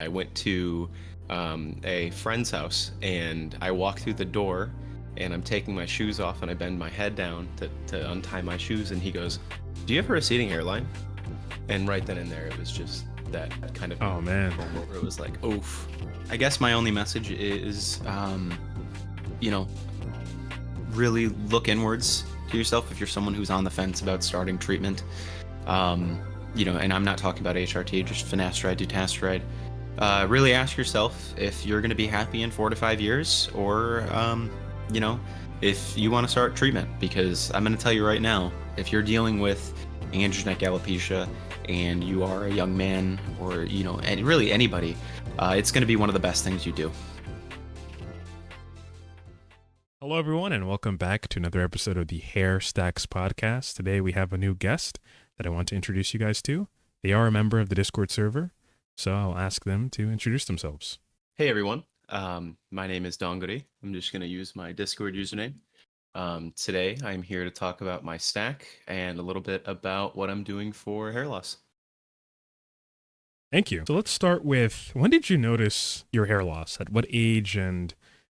I went to a friend's house and I walk through the door and I'm taking my shoes off and I bend my head down to untie my shoes and he goes, "Do you have a receding hairline?" And right then and there, it was just that kind of Oh man. moment where it was like, oof. I guess my only message is, you know, really look inwards to yourself if you're someone who's on the fence about starting treatment. And I'm not talking about HRT, just finasteride, dutasteride. Really ask yourself if you're going to be happy in 4 to 5 years, or if you want to start treatment. Because I'm going to tell you right now, if you're dealing with androgenic alopecia and you are a young man, or and really anybody, it's going to be one of the best things you do. Hello, everyone, and welcome back to another episode of the HairStacks podcast. Today, we have a new guest that I want to introduce you guys to. They are a member of the Discord server, so I'll ask them to introduce themselves. Hey, everyone. My name is Donguri. I'm just going to use my Discord username. Today, I'm here to talk about my stack and a little bit about what I'm doing for hair loss. Thank you. So let's start with, when did you notice your hair loss? At what age, and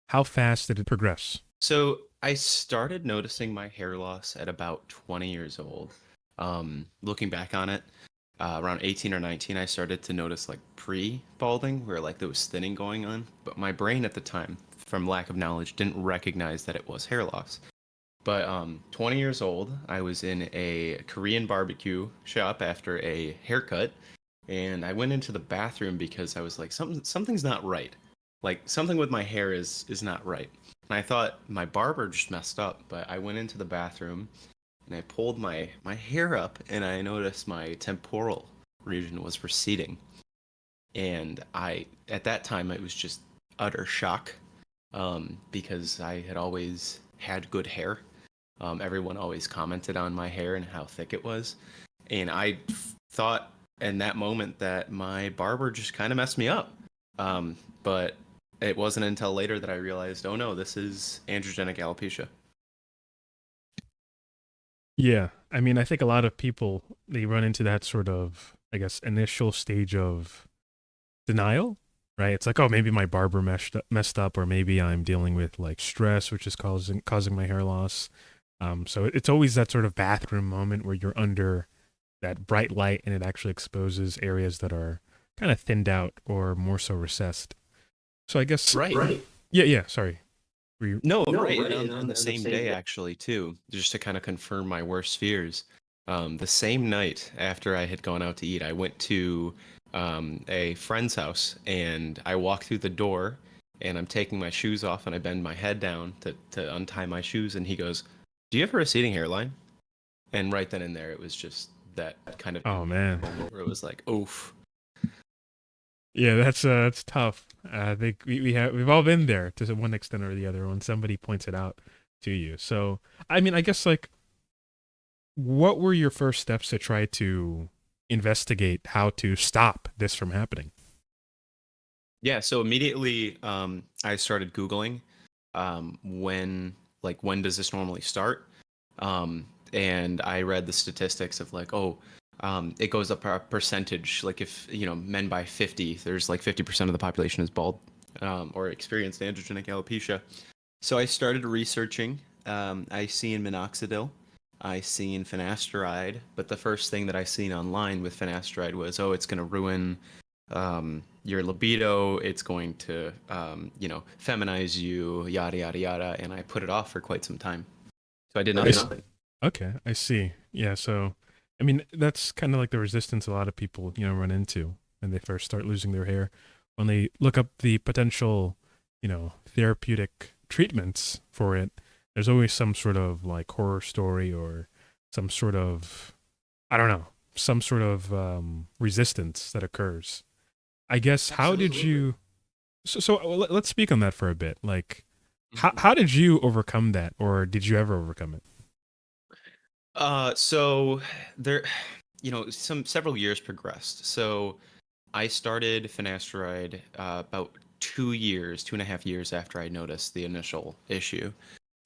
how fast did it progress? So I started noticing my hair loss at about 20 years old. Looking back on it, around 18 or 19, I started to notice like pre-balding, where like there was thinning going on. But my brain at the time, from lack of knowledge, didn't recognize that it was hair loss. But 20 years old, I was in a Korean barbecue shop after a haircut, and I went into the bathroom because I was like, something's not right. Like something with my hair is not right. And I thought my barber just messed up, but I went into the bathroom and I pulled my hair up and I noticed my temporal region was receding. And at that time, it was just utter shock, because I had always had good hair. Everyone always commented on my hair and how thick it was. And I thought in that moment that my barber just kind of messed me up. But it wasn't until later that I realized, oh no, this is androgenic alopecia. Yeah, I mean, I think a lot of people, they run into that sort of, I guess, initial stage of denial, right? It's like, oh, maybe my barber messed up, or maybe I'm dealing with like stress, which is causing my hair loss. So it's always that sort of bathroom moment where you're under that bright light and it actually exposes areas that are kind of thinned out or more so recessed. So I guess, Right. yeah. Sorry, were you? No, No, right. right. And And on the on the same same day, day. actually, too, just to kind of confirm my worst fears, the same night after I had gone out to eat, I went to a friend's house and I walk through the door and I'm taking my shoes off and I bend my head down to untie my shoes. And he goes, "Do you have a receding hairline?" And right then and there, it was just that kind of Oh man, moment where it was like, oof. yeah, that's tough. I think we've all been there to one extent or the other when somebody points it out to you. So I mean, I guess like, what were your first steps to try to investigate how to stop this from happening? Yeah, so immediately I started Googling when does this normally start? And I read the statistics of like, it goes up a percentage. Like if, men by 50, there's like 50% of the population is bald, or experienced androgenic alopecia. So I started researching. I seen minoxidil. I seen finasteride, but the first thing that I seen online with finasteride was, oh, it's going to ruin your libido. It's going to, feminize you, yada, yada, yada. And I put it off for quite some time. So I did nothing. Okay, I see. Yeah, so I mean, that's kind of like the resistance a lot of people, run into when they first start losing their hair. When they look up the potential, therapeutic treatments for it, there's always some sort of like horror story or some sort of, I don't know, some sort of resistance that occurs. I guess, how did you, let's speak on that for a bit. Like, how did you overcome that, or did you ever overcome it? So there, several years progressed. So I started finasteride about 2 years, 2.5 years after I noticed the initial issue.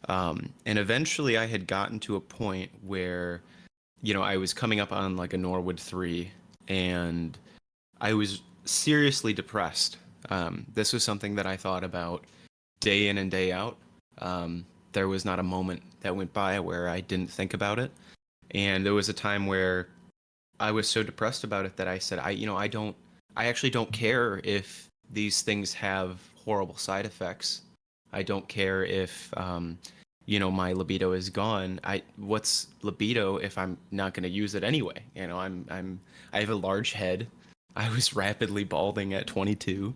And eventually I had gotten to a point where, I was coming up on like a Norwood 3 and I was seriously depressed. This was something that I thought about day in and day out. There was not a moment that went by where I didn't think about it. And there was a time where I was so depressed about it that I said, I actually don't care if these things have horrible side effects. I don't care if, my libido is gone. What's libido if I'm not going to use it anyway? I have a large head. I was rapidly balding at 22.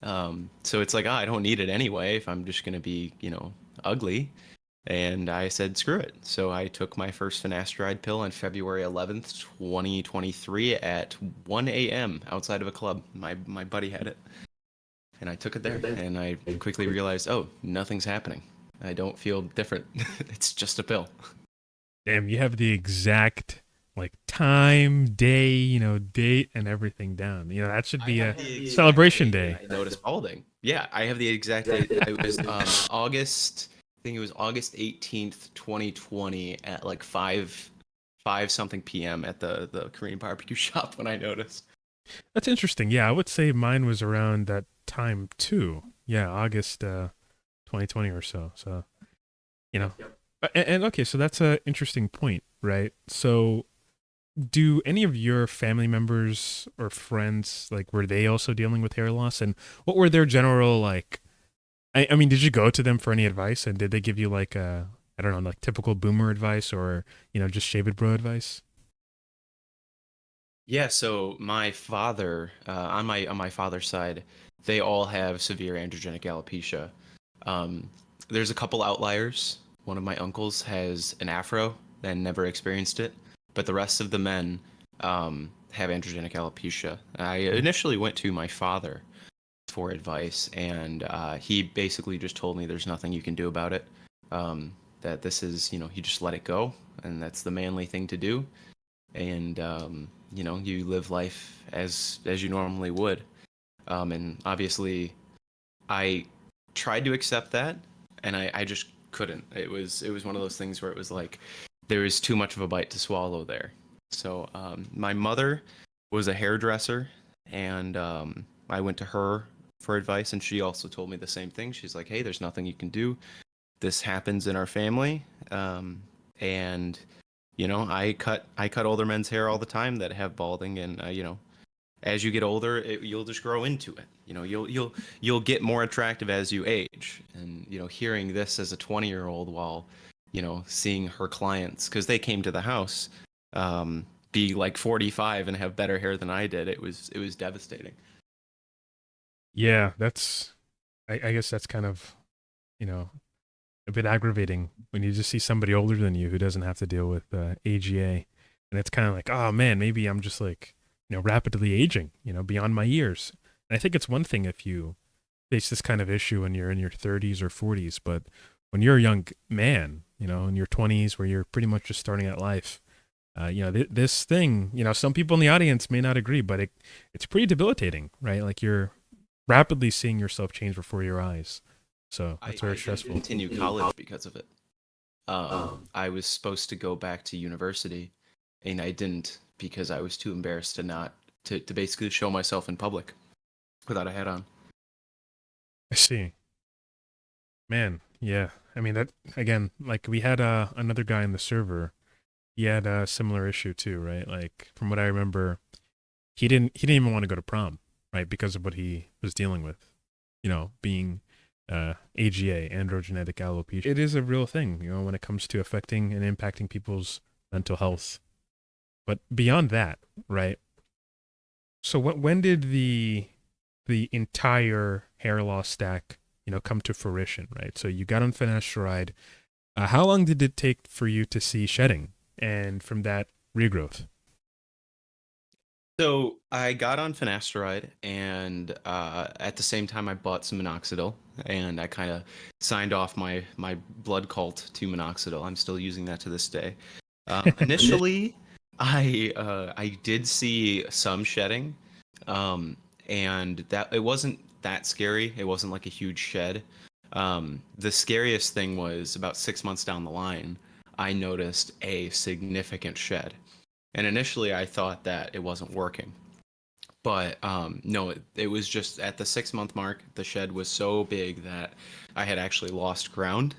So it's like, I don't need it anyway if I'm just going to be, ugly. And I said, screw it. So I took my first finasteride pill on February 11th, 2023 at 1 a.m. outside of a club. My buddy had it. And I took it there. And I quickly realized, oh, nothing's happening. I don't feel different. It's just a pill. Damn, you have the exact like time, day, date, and everything down. That should be a celebration day. I noticed balding. Yeah, I have the exact date. It was August. I think it was August 18th, 2020, at like 5 something p.m. at the Korean barbecue shop when I noticed. That's interesting. Yeah, I would say mine was around that time too. Yeah, August 2020 or so. So, you know. Yep. And okay, so that's a interesting point, right? So, do any of your family members or friends like were they also dealing with hair loss, and what were their general like I mean, did you go to them for any advice, and did they give you like I don't know, like typical boomer advice, or just shave it bro advice? Yeah, so my father, on my father's side, they all have severe androgenic alopecia. Um, there's a couple outliers. One of my uncles has an afro and never experienced it, but the rest of the men have androgenic alopecia. I initially went to my father for advice, and he basically just told me there's nothing you can do about it. That this is, you just let it go, and that's the manly thing to do. And you live life as you normally would. And obviously, I tried to accept that, and I just couldn't. It was one of those things where it was like there was too much of a bite to swallow there. So my mother was a hairdresser, and I went to her for advice, and she also told me the same thing. She's like, "Hey, there's nothing you can do. This happens in our family." And I cut older men's hair all the time that have balding, and as you get older, you'll just grow into it. You'll get more attractive as you age. And hearing this as a 20-year-old while seeing her clients, because they came to the house, be like 45 and have better hair than I did, it was devastating. Yeah, that's I guess that's kind of you know a bit aggravating when you just see somebody older than you who doesn't have to deal with AGA, and it's kind of like, oh man, maybe I'm just like rapidly aging, beyond my years. And I think it's one thing if you face this kind of issue when you're in your 30s or 40s, but when you're a young man, in your 20s, where you're pretty much just starting out life, this thing, some people in the audience may not agree, but it's pretty debilitating, right? Like you're rapidly seeing yourself change before your eyes. So that's very I didn't stressful. continue college because of it. I was supposed to go back to university, and I didn't because I was too embarrassed to not to basically show myself in public without a hat on. I see. Man, yeah. I mean that again, like we had another guy in the server. He had a similar issue too, right? Like from what I remember, he didn't even want to go to prom, right? Because of what he was dealing with. Being AGA, androgenetic alopecia. It is a real thing, when it comes to affecting and impacting people's mental health. But beyond that, right? So when did the entire hair loss stack, come to fruition, right? So you got on finasteride. How long did it take for you to see shedding, and from that regrowth? So I got on finasteride, and at the same time I bought some minoxidil, and I kind of signed off my blood cult to minoxidil. I'm still using that to this day. Initially, I did see some shedding, and that it wasn't that scary. It wasn't like a huge shed. The scariest thing was about 6 months down the line, I noticed a significant shed. And initially, I thought that it wasn't working. But no, it was just at the 6 month mark, the shed was so big that I had actually lost ground.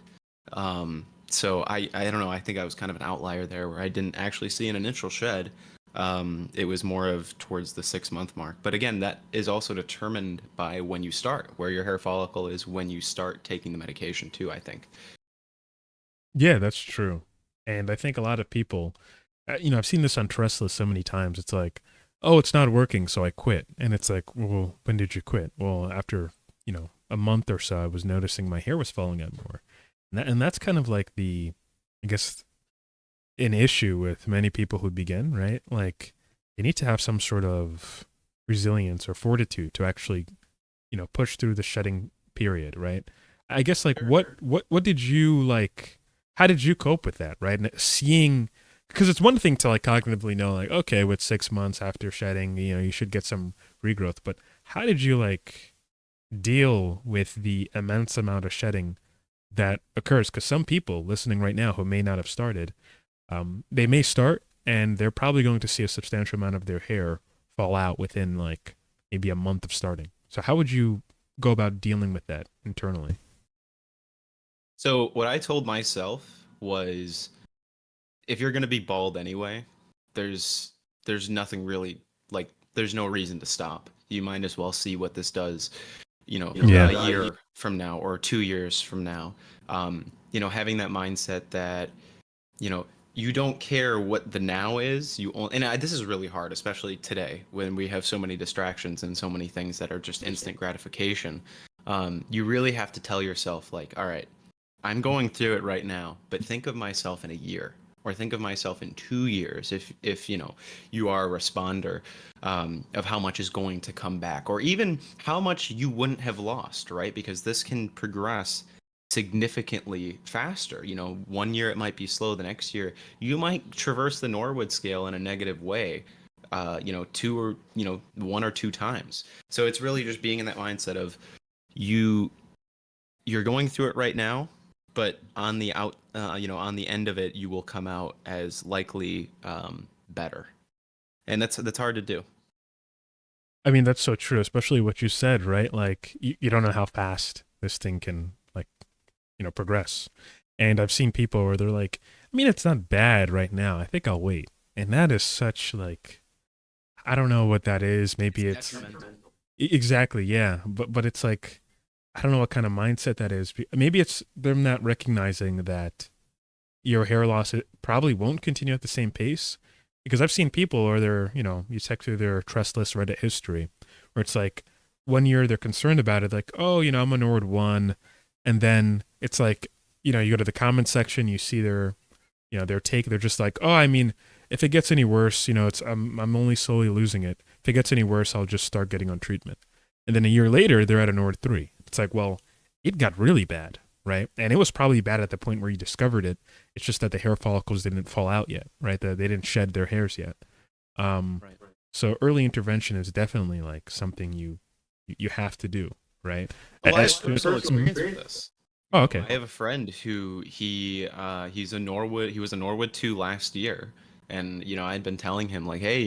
So I don't know, I think I was kind of an outlier there where I didn't actually see an initial shed. It was more of towards the 6 month mark. But again, that is also determined by when you start, where your hair follicle is when you start taking the medication too, I think. Yeah, that's true. And I think a lot of people, I've seen this on Trust so many times. It's like, oh, it's not working, so I quit. And it's like, well, when did you quit? Well, after, a month or so, I was noticing my hair was falling out more. And that's kind of like I guess, an issue with many people who begin, right? Like, they need to have some sort of resilience or fortitude to actually, push through the shedding period, right? I guess like what did you like how did you cope with that, right? And seeing because it's one thing to like cognitively know like okay, with 6 months after shedding, you should get some regrowth, but how did you like deal with the immense amount of shedding that occurs? Because some people listening right now who may not have started, they may start and they're probably going to see a substantial amount of their hair fall out within like maybe a month of starting. So how would you go about dealing with that internally? So what I told myself was if you're going to be bald anyway, there's there's nothing really like there's no reason to stop. You might as well see what this does, Yeah. a year from now or 2 years from now. Having that mindset that you know you don't care what the now is. This is really hard, especially today when we have so many distractions and so many things that are just instant gratification. You really have to tell yourself like, all right, I'm going through it right now, but think of myself in a year or think of myself in 2 years if you are a responder, of how much is going to come back or even how much you wouldn't have lost, right? Because this can progress significantly faster. 1 year it might be slow, the next year you might traverse the Norwood scale in a negative way, two or one or two times. So it's really just being in that mindset of you you're going through it right now, but on the on the end of it, you will come out as likely better, and that's hard to do. I mean, that's so true, especially what you said, right? Like, you don't know how fast this thing can, like, progress. And I've seen people where they're like, I mean, it's not bad right now. I think I'll wait. And that is such, like, I don't know what that is. It's Maybe it's detrimental. exactly, yeah. But it's like, I don't know what kind of mindset that is. Maybe it's them not recognizing that your hair loss it probably won't continue at the same pace. Because I've seen people where they're, you check through their Trustless Reddit history, where it's like 1 year they're concerned about it, like, oh, I'm a Nord 1. And then it's like, you go to the comment section, you see their take, they're just like, oh, I mean, if it gets any worse, it's I'm only slowly losing it. If it gets any worse, I'll just start getting on treatment. And then a year later, they're at a Nord 3. It's like, well, it got really bad, right? And it was probably bad at the point where you discovered it. It's just that the hair follicles didn't fall out yet, right? They didn't shed their hairs yet. Right. So early intervention is definitely like something you have to do, right? Well, I have personal Mhm. experience with this. Oh, okay. I have a friend who he's a Norwood. He was a Norwood 2 last year, and I'd been telling him like, hey,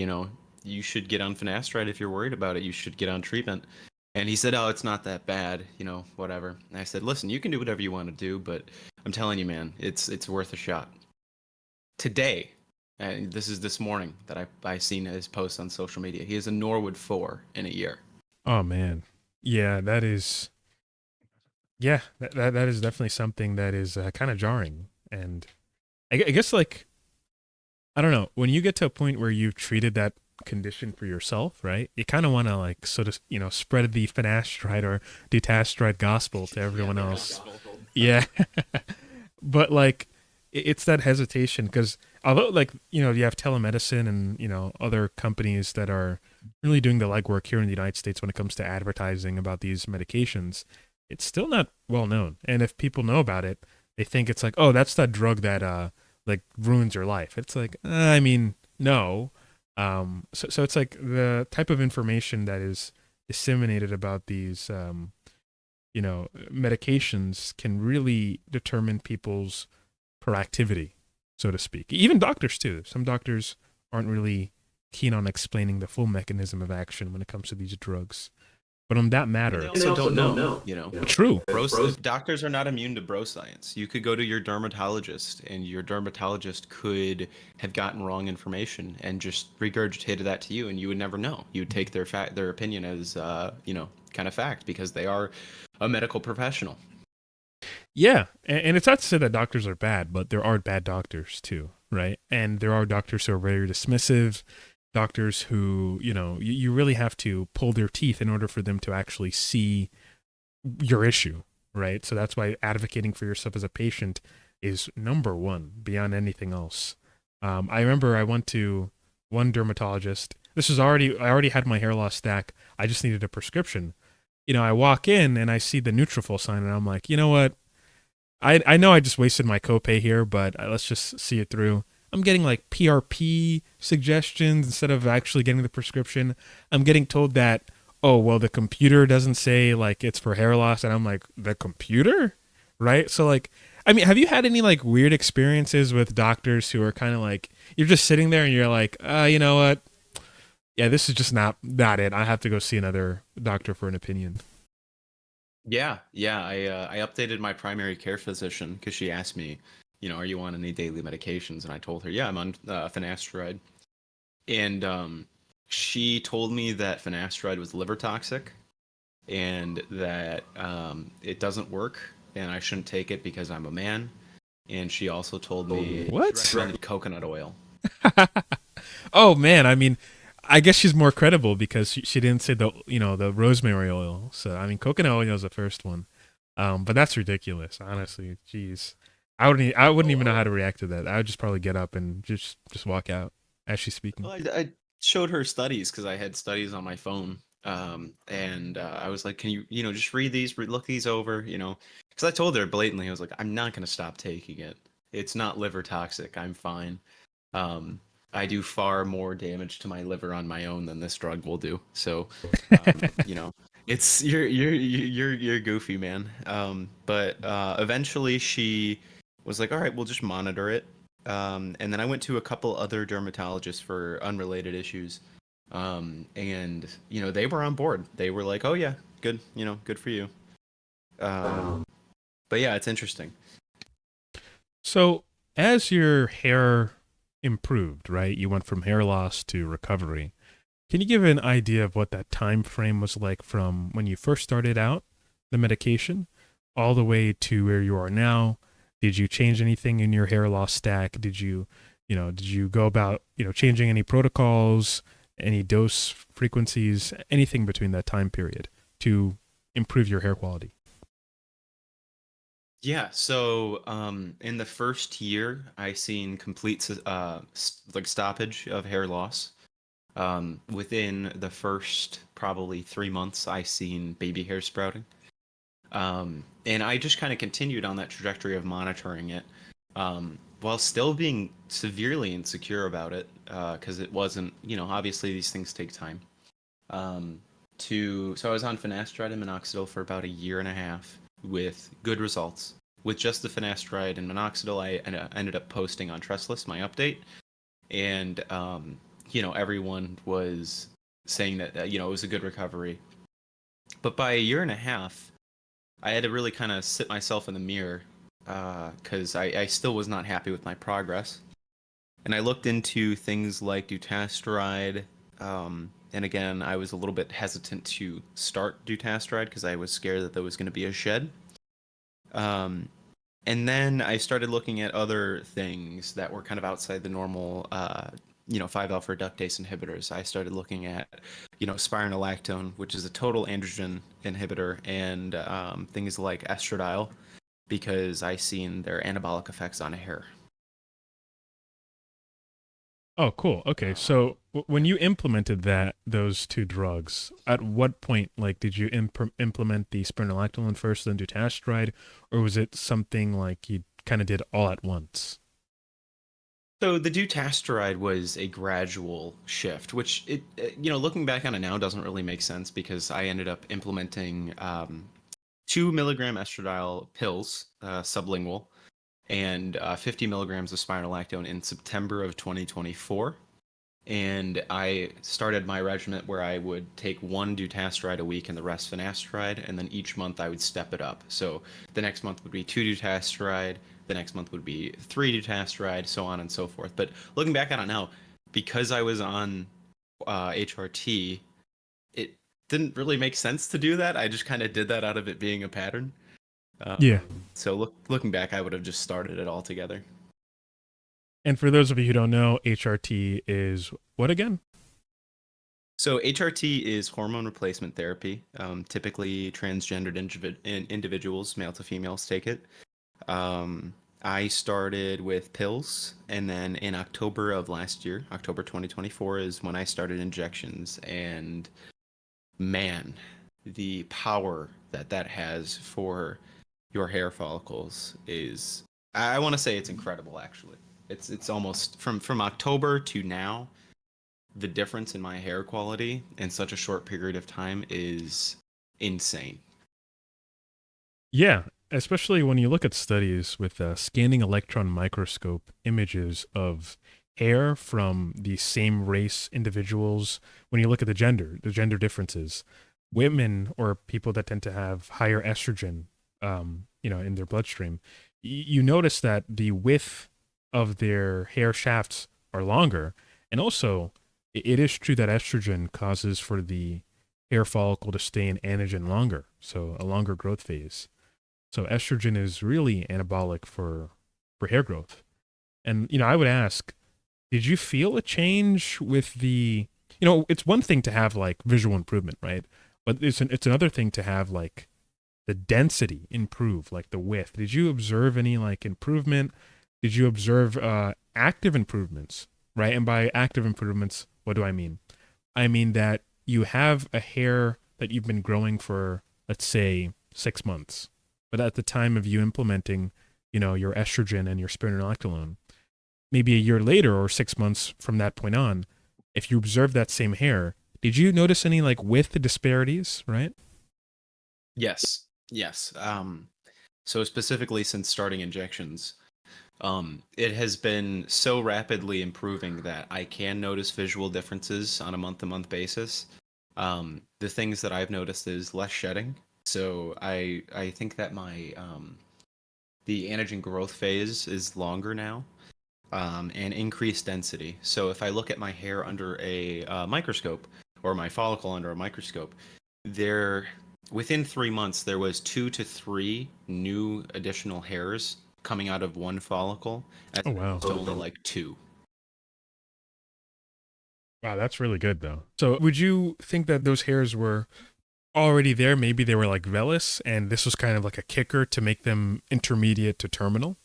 you should get on finasteride if you're worried about it. You should get on treatment. And he said, oh, it's not that bad, whatever. And I said, listen, you can do whatever you want to do, but I'm telling you, man, it's worth a shot. Today, and this is this morning that I seen his post on social media. He is a Norwood 4 in a year. Oh man. Yeah, that is yeah, that is definitely something that is kind of jarring. And I guess like I don't know, when you get to a point where you've treated that condition for yourself, right? You kind of want to like sort of, spread the finasteride or dutasteride gospel to Yeah, everyone the else. gospel. Yeah. But like it's that hesitation because although like, you have telemedicine and, other companies that are really doing the legwork here in the United States when it comes to advertising about these medications, it's still not well known. And if people know about it, they think it's like, oh, that's that drug that like ruins your life. It's like, I mean, no. So it's like the type of information that is disseminated about these, medications can really determine people's proactivity, so to speak. Even doctors too. Some doctors aren't really keen on explaining the full mechanism of action when it comes to these drugs. But on that And they matter, also don't know, true. Doctors are not immune to bro science. You could go to your dermatologist, and your dermatologist could have gotten wrong information and just regurgitated that to you, and you would never know. You would take their opinion as kind of fact because they are a medical professional. Yeah, and it's not to say that doctors are bad, but there are bad doctors too, right? And there are doctors who are very dismissive, doctors who, you really have to pull their teeth in order for them to actually see your issue, right? So that's why advocating for yourself as a patient is number one beyond anything else. I remember I went to one dermatologist. I already had my hair loss stack. I just needed a prescription. I walk in and I see the Nutrafol sign, and I'm like, you know what? I know I just wasted my copay here, but let's just see it through. I'm getting like PRP suggestions instead of actually getting the prescription. I'm getting told that, oh, well, the computer doesn't say like it's for hair loss. And I'm like, the computer? Right? So, like, I mean, have you had any like weird experiences with doctors who are kind of like, you're just sitting there and you're like, you know what? Yeah, this is just not it. I have to go see another doctor for an opinion. Yeah. I updated my primary care physician because she asked me, are you on any daily medications? And I told her, yeah, I'm on finasteride. And she told me that finasteride was liver toxic and that it doesn't work and I shouldn't take it because I'm a man. And she also told me What? she recommended coconut oil. Oh man, I mean, I guess she's more credible because she didn't say the rosemary oil. So I mean, coconut oil is the first one. But that's ridiculous, honestly. Jeez, I wouldn't even know how to react to that. I would just probably get up and just walk out as she's speaking. Well, I showed her studies because I had studies on my phone. And I was like, can you, just read these, look these over, because I told her blatantly, I was like, I'm not going to stop taking it. It's not liver toxic. I'm fine. Um, I do far more damage to my liver on my own than this drug will do. So, you know, it's you're goofy, man. But eventually she was like, all right, we'll just monitor it. And then I went to a couple other dermatologists for unrelated issues. And they were on board. They were like, oh yeah, good, good for you. Um, but yeah, it's interesting. So as your hair improved, right? You went from hair loss to recovery. Can you give an idea of what that time frame was like from when you first started out the medication all the way to where you are now? Did you change anything in your hair loss stack? Did you go about, changing any protocols, any dose frequencies, anything between that time period to improve your hair quality? Yeah, so in the first year, I seen complete like stoppage of hair loss. Within the first probably 3 months, I seen baby hair sprouting. And I just kind of continued on that trajectory of monitoring it, while still being severely insecure about it, because it wasn't, obviously these things take time. Um, so I was on finasteride and minoxidil for about a year and a half with good results. With just the finasteride and minoxidil, ended up posting on Trestless my update, and everyone was saying that it was a good recovery. But by a year and a half, I had to really kind of sit myself in the mirror because I still was not happy with my progress. And I looked into things like dutasteride. And again, I was a little bit hesitant to start dutasteride because I was scared that there was going to be a shed. Um, and then I started looking at other things that were kind of outside the normal, 5-alpha reductase inhibitors. I started looking at, spironolactone, which is a total androgen inhibitor, and things like estradiol, because I seen their anabolic effects on hair. Oh, cool. Okay, so when you implemented those two drugs, at what point, like, did you implement the spironolactone first, then dutasteride, or was it something like you kind of did all at once? So the dutasteride was a gradual shift, which looking back on it now doesn't really make sense because I ended up implementing 2 milligram estradiol pills, sublingual, and 50 milligrams of spironolactone in September of 2024. and I started my regimen where I would take one dutasteride a week and the rest finasteride, and then each month I would step it up. So the next month would be two dutasteride, the next month would be three dutasteride, so on and so forth. But looking back on it now, because I was on HRT, it didn't really make sense to do that. I just kind of did that out of it being a pattern. Um, Yeah. so looking back, I would have just started it all together. And for those of you who don't know, HRT is what again? So HRT is hormone replacement therapy. Typically, transgendered individuals, male to females, take it. Um, I started with pills, and then in October of last year, October 2024, is when I started injections. And man, the power that that has for your hair follicles is, I want to say it's incredible, actually. It's almost from October to now, the difference in my hair quality in such a short period of time is insane. Yeah, especially when you look at studies with scanning electron microscope images of hair from the same race individuals. When you look at the gender differences, women or people that tend to have higher estrogen, in their bloodstream, you notice that the width of their hair shafts are longer, and also it is true that estrogen causes for the hair follicle to stay in anagen longer, so a longer growth phase. So estrogen is really anabolic for hair growth. And I would ask, did you feel a change with the it's one thing to have like visual improvement, right? But it's another thing to have like the density improve, like the width. Did you observe any like improvement? Did you observe active improvements, right? And by active improvements, what do I mean? I mean that you have a hair that you've been growing for, let's say, 6 months, but at the time of you implementing, your estrogen and your spironolactone, maybe a year later or 6 months from that point on, if you observe that same hair, did you notice any like width disparities, right? Yes, yes. So specifically since starting injections, it has been so rapidly improving that I can notice visual differences on a month-to-month basis. The things that I've noticed is less shedding. So I think that my the anagen growth phase is longer now, and increased density. So if I look at my hair under a microscope or my follicle under a microscope, there within 3 months there was 2 to 3 new additional hairs coming out of one follicle, as Oh wow. opposed to only like two. Wow, that's really good though. So would you think that those hairs were already there? Maybe they were like vellus, and this was kind of like a kicker to make them intermediate to terminal.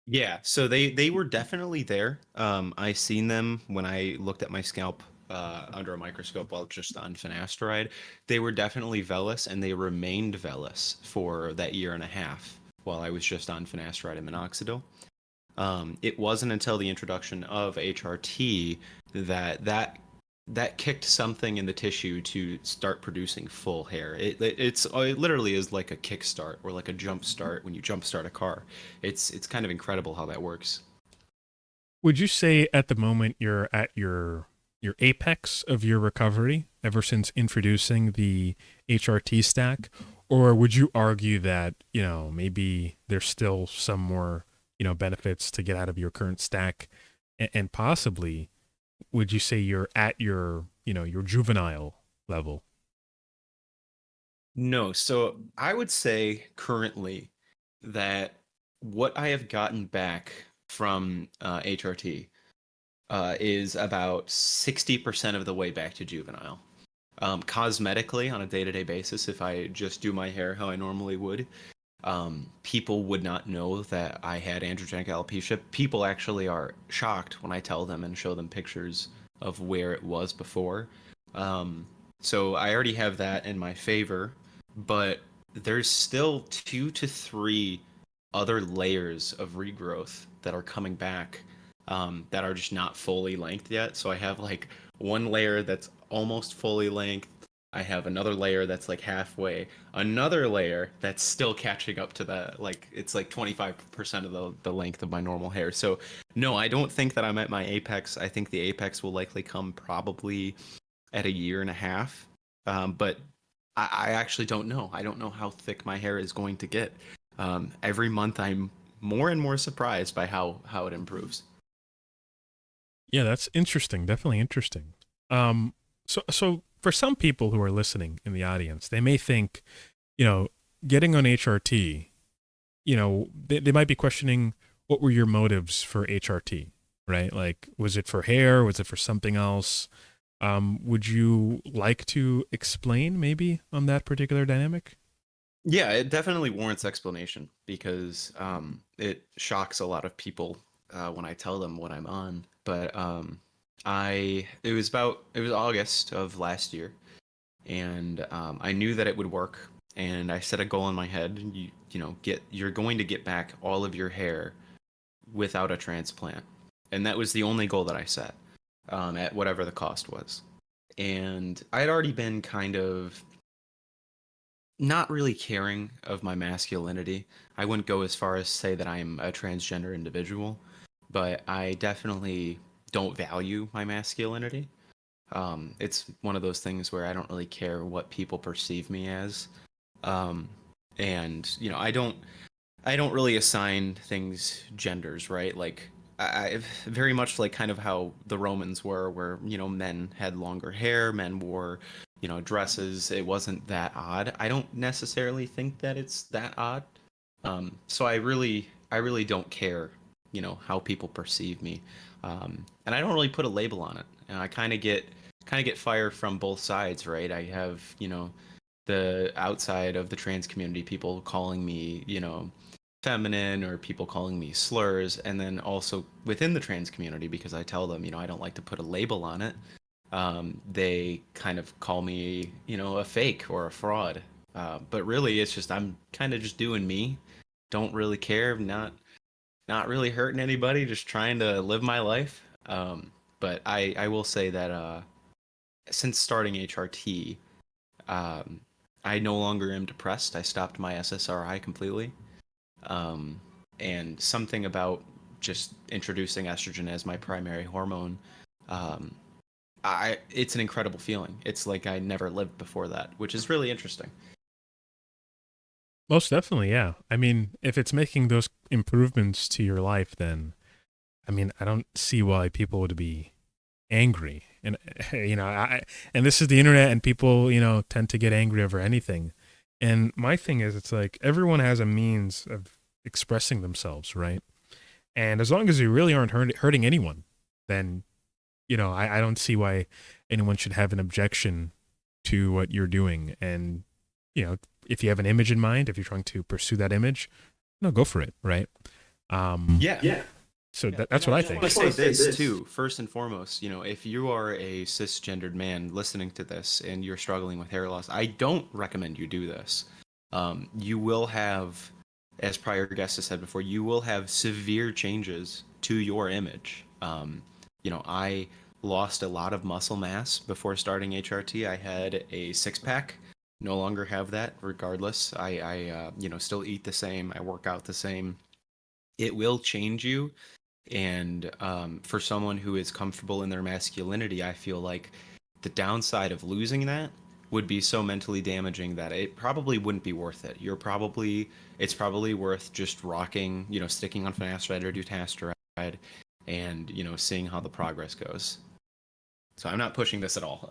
Yeah, so they were definitely there. I seen them when I looked at my scalp under a microscope while just on finasteride. They were definitely vellus, and they remained vellus for that year and a half while I was just on finasteride and minoxidil. It wasn't until the introduction of HRT that kicked something in the tissue to start producing full hair. It literally is like a kickstart or like a jump start when you jump start a car. It's kind of incredible how that works. Would you say at the moment you're at your apex of your recovery ever since introducing the HRT stack, or would you argue that maybe there's still some more benefits to get out of your current stack, and possibly would you say you're at your juvenile level? No, so I would say currently that what I have gotten back from HRT is about 60% of the way back to juvenile. Cosmetically, on a day-to-day basis, if I just do my hair how I normally would, people would not know that I had androgenic alopecia. People actually are shocked when I tell them and show them pictures of where it was before. Um, so I already have that in my favor, but there's still 2 to 3 other layers of regrowth that are coming back, that are just not fully length yet. So I have like one layer that's almost fully length, I have another layer that's like halfway, another layer that's still catching up to the like it's like 25% of the length of my normal hair. So no, I don't think that I'm at my apex. I think the apex will likely come probably at a year and a half. But I actually don't know. I don't know how thick my hair is going to get. Every month I'm more and more surprised by how it improves. Yeah, that's interesting. Definitely interesting. So for some people who are listening in the audience, they may think, you know, getting on HRT, they might be questioning what were your motives for HRT, right? Like, was it for hair? Was it for something else? Would you like to explain maybe on that particular dynamic? Yeah, it definitely warrants explanation because it shocks a lot of people when I tell them what I'm on. But it was August of last year, and I knew that it would work, and I set a goal in my head. You're going to get back all of your hair without a transplant, and that was the only goal that I set at whatever the cost was. And I had already been kind of not really caring of my masculinity. I wouldn't go as far as say that I'm a transgender individual, but I definitely don't value my masculinity. It's one of those things where I don't really care what people perceive me as. Um, and I don't really assign things genders, right? Like I very much like kind of how the Romans were, where men had longer hair, men wore dresses. It wasn't that odd. I don't necessarily think that it's that odd. So I really don't care, how people perceive me, and I don't really put a label on it. And I kind of get fire from both sides, right? I have the outside of the trans community, people calling me, feminine or people calling me slurs, and then also within the trans community because I tell them, I don't like to put a label on it. They kind of call me, a fake or a fraud. But really, it's just I'm kind of just doing me. Don't really care. Not really hurting anybody. Just trying to live my life. But I will say that since starting HRT, um, I no longer am depressed. I stopped my SSRI completely. Um, and something about just introducing estrogen as my primary hormone, um, it's an incredible feeling. It's like I never lived before that, which is really interesting. Most definitely, yeah. I mean, if it's making those improvements to your life, then I mean, I don't see why people would be angry. And and this is the internet, and people, tend to get angry over anything. And my thing is, it's like everyone has a means of expressing themselves, right? And as long as you really aren't hurting anyone, then I don't see why anyone should have an objection to what you're doing. And if you have an image in mind, if you're trying to pursue that image, no, go for it, right? Um, Yeah. so Yeah, that's and what I I just want to think. say this too, first and foremost, if you are a cisgendered man listening to this and you're struggling with hair loss, I don't recommend you do this. You will have, as prior guests have said before, you will have severe changes to your image. I lost a lot of muscle mass before starting HRT. I had a six pack, no longer have that. Regardless, I still eat the same. I work out the same. It will change you, and for someone who is comfortable in their masculinity, I feel like the downside of losing that would be so mentally damaging that it probably wouldn't be worth it. It's probably worth just rocking, sticking on finasteride or dutasteride, and seeing how the progress goes. So I'm not pushing this at all.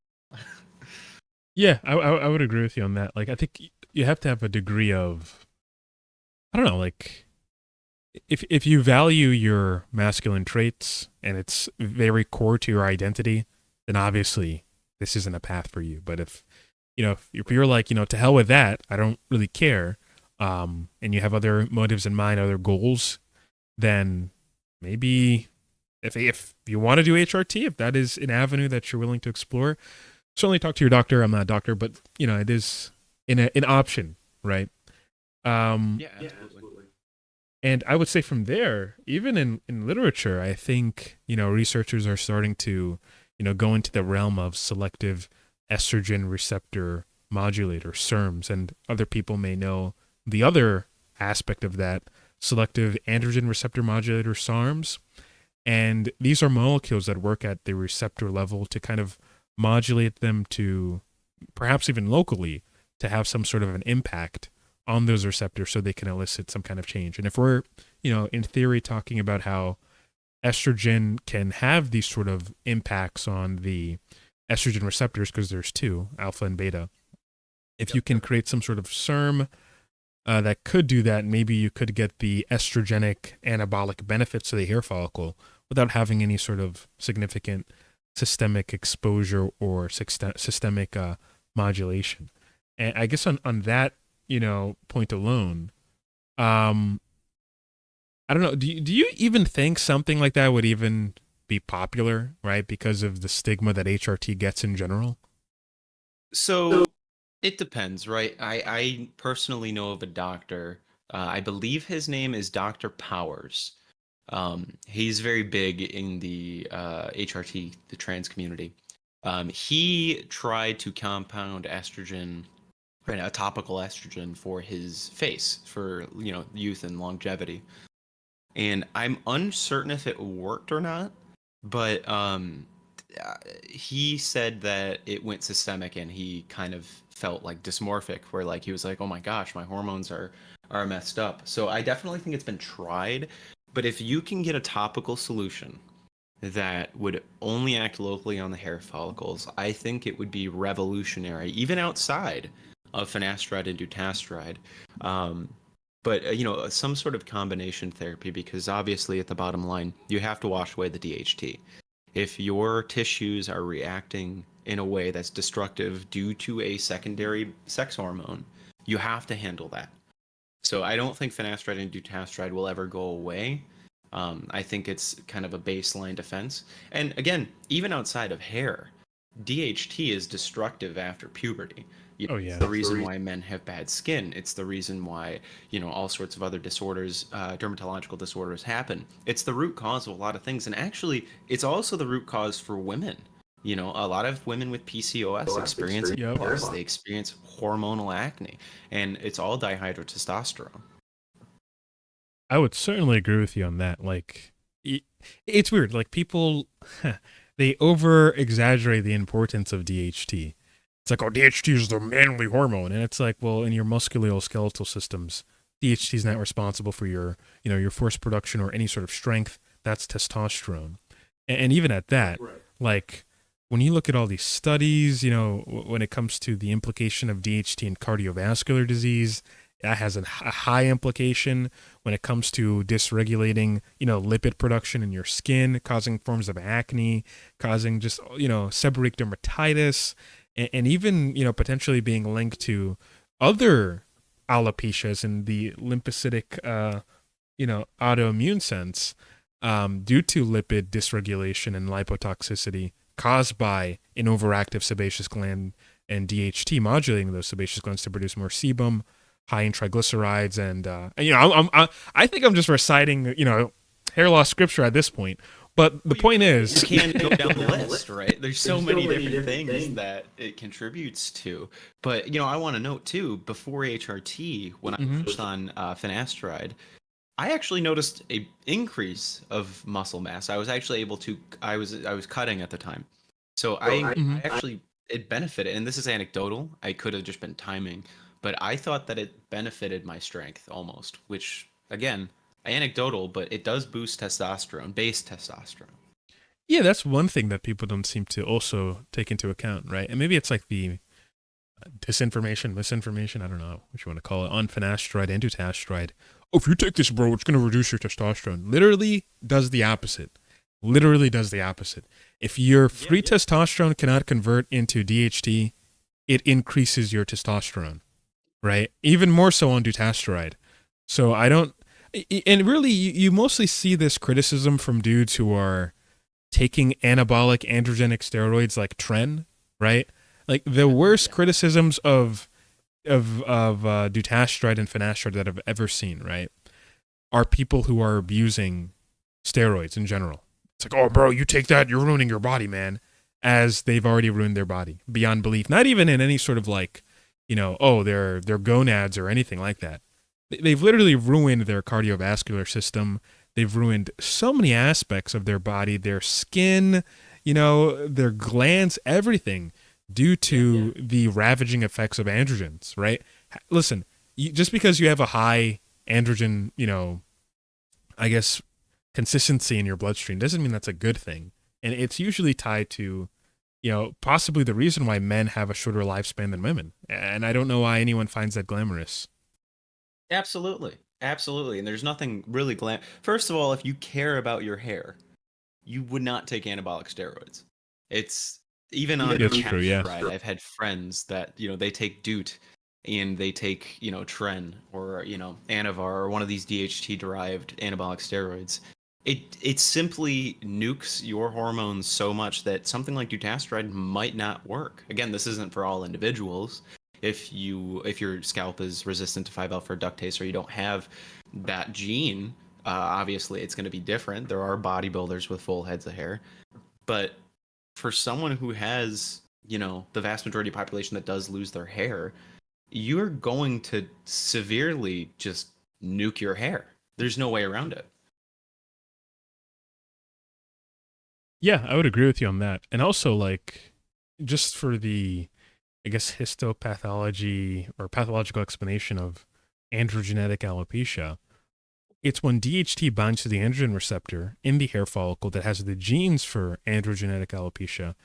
Yeah, I would agree with you on that. Like, I think you have to have a degree of, I don't know, like if you value your masculine traits and it's very core to your identity, then obviously this isn't a path for you. But if you're like, to hell with that, I don't really care, and you have other motives in mind, other goals, then maybe if you want to do HRT, if that is an avenue that you're willing to explore, certainly talk to your doctor. I'm not a doctor, but it is an option, right? Um, Yeah, absolutely. and I would say from there, even in literature, I think researchers are starting to go into the realm of selective estrogen receptor modulator, SERMs, and other people may know the other aspect of that, selective androgen receptor modulator, SARMs. And these are molecules that work at the receptor level to kind of modulate them to, perhaps even locally, to have some sort of an impact on those receptors so they can elicit some kind of change. And if we're, in theory, talking about how estrogen can have these sort of impacts on the estrogen receptors, because there's two, alpha and beta, if you can create some sort of SERM that could do that, maybe you could get the estrogenic anabolic benefits of the hair follicle without having any sort of significant systemic exposure or systemic modulation. And I guess on that, point alone, I don't know. Do you even think something like that would even be popular, right? Because of the stigma that HRT gets in general? So it depends, right? I personally know of a doctor. I believe his name is Dr. Powers. He's very big in the HRT, the trans community. He tried to compound estrogen, right, a topical estrogen for his face for youth and longevity. And I'm uncertain if it worked or not, but he said that it went systemic and he kind of felt like dysmorphic, where like he was like, oh my gosh, my hormones are messed up. So I definitely think it's been tried, but if you can get a topical solution that would only act locally on the hair follicles, I think it would be revolutionary, even outside of finasteride and dutasteride. But some sort of combination therapy, because obviously at the bottom line, you have to wash away the DHT. If your tissues are reacting in a way that's destructive due to a secondary sex hormone, you have to handle that. So I don't think finasteride and dutasteride will ever go away. I think it's kind of a baseline defense. And again, even outside of hair, DHT is destructive after puberty. Oh It's yeah. the reason why men have bad skin. It's the reason why, all sorts of other disorders, dermatological disorders happen. It's the root cause of a lot of things. And actually, it's also the root cause for women. A lot of women with PCOS experience hair Yep. loss. They experience hormonal acne, and it's all dihydrotestosterone. I would certainly agree with you on that. Like, it's weird. Like, people, they over exaggerate the importance of DHT. It's like, oh, DHT is the manly hormone. And it's like, well, in your musculoskeletal systems, DHT is not responsible for your, your force production or any sort of strength. That's testosterone. And even at that, like, when you look at all these studies, when it comes to the implication of DHT in cardiovascular disease, that has a high implication when it comes to dysregulating, lipid production in your skin, causing forms of acne, causing just, seborrheic dermatitis, and even, potentially being linked to other alopecias in the lymphocytic, autoimmune sense, due to lipid dysregulation and lipotoxicity caused by an overactive sebaceous gland and DHT modulating those sebaceous glands to produce more sebum, high in triglycerides, and I think I'm just reciting hair loss scripture at this point. But the point is, you can't go down the list, right? There's so many different things that it contributes to. But I want to note too, before HRT, when I was on finasteride, I actually noticed a increase of muscle mass. I was actually able to. I was cutting at the time, so I actually, it benefited. And this is anecdotal. I could have just been timing, but I thought that it benefited my strength almost, which again, anecdotal, but it does boost testosterone, base testosterone. yeah, that's one thing that people don't seem to also take into account, right? And maybe it's like the disinformation, misinformation, I don't know what you want to call it, on finasteride and dutasteride. Oh, if you take this, bro, it's going to reduce your testosterone. Literally does the opposite. Literally does the opposite. If your free testosterone cannot convert into DHT, it increases your testosterone, right? Even more so on dutasteride. So I don't, and really, you mostly see this criticism from dudes who are taking anabolic androgenic steroids like Tren, right? Like the worst criticisms of dutasteride and finasteride that I've ever seen, right, are people who are abusing steroids in general. It's like, oh, bro, you take that, you're ruining your body, man. as they've already ruined their body beyond belief. Not even in any sort of like, oh, their gonads or anything like that. They've literally ruined their cardiovascular system. They've ruined so many aspects of their body, their skin, their glands, everything, due to the ravaging effects of androgens, right? Listen, just because you have a high androgen, I guess, consistency in your bloodstream doesn't mean that's a good thing. And it's usually tied to, possibly the reason why men have a shorter lifespan than women. And I don't know why anyone finds that glamorous. Absolutely. Absolutely. And there's nothing really First of all, if you care about your hair, you would not take anabolic steroids. It's even on It's true, yeah. Finasteride, I've had friends that, they take Doot and they take, Tren or, Anavar or one of these DHT derived anabolic steroids. It simply nukes your hormones so much that something like dutasteride might not work. Again, this isn't for all individuals. If your scalp is resistant to 5-alpha reductase or you don't have that gene, obviously it's going to be different. There are bodybuilders with full heads of hair, but for someone who has, the vast majority of population that does lose their hair, you're going to severely just nuke your hair. There's no way around it. Yeah, I would agree with you on that. And also, like, just for the, I guess, histopathology or pathological explanation of androgenetic alopecia, it's when DHT binds to the androgen receptor in the hair follicle that has the genes for androgenetic alopecia.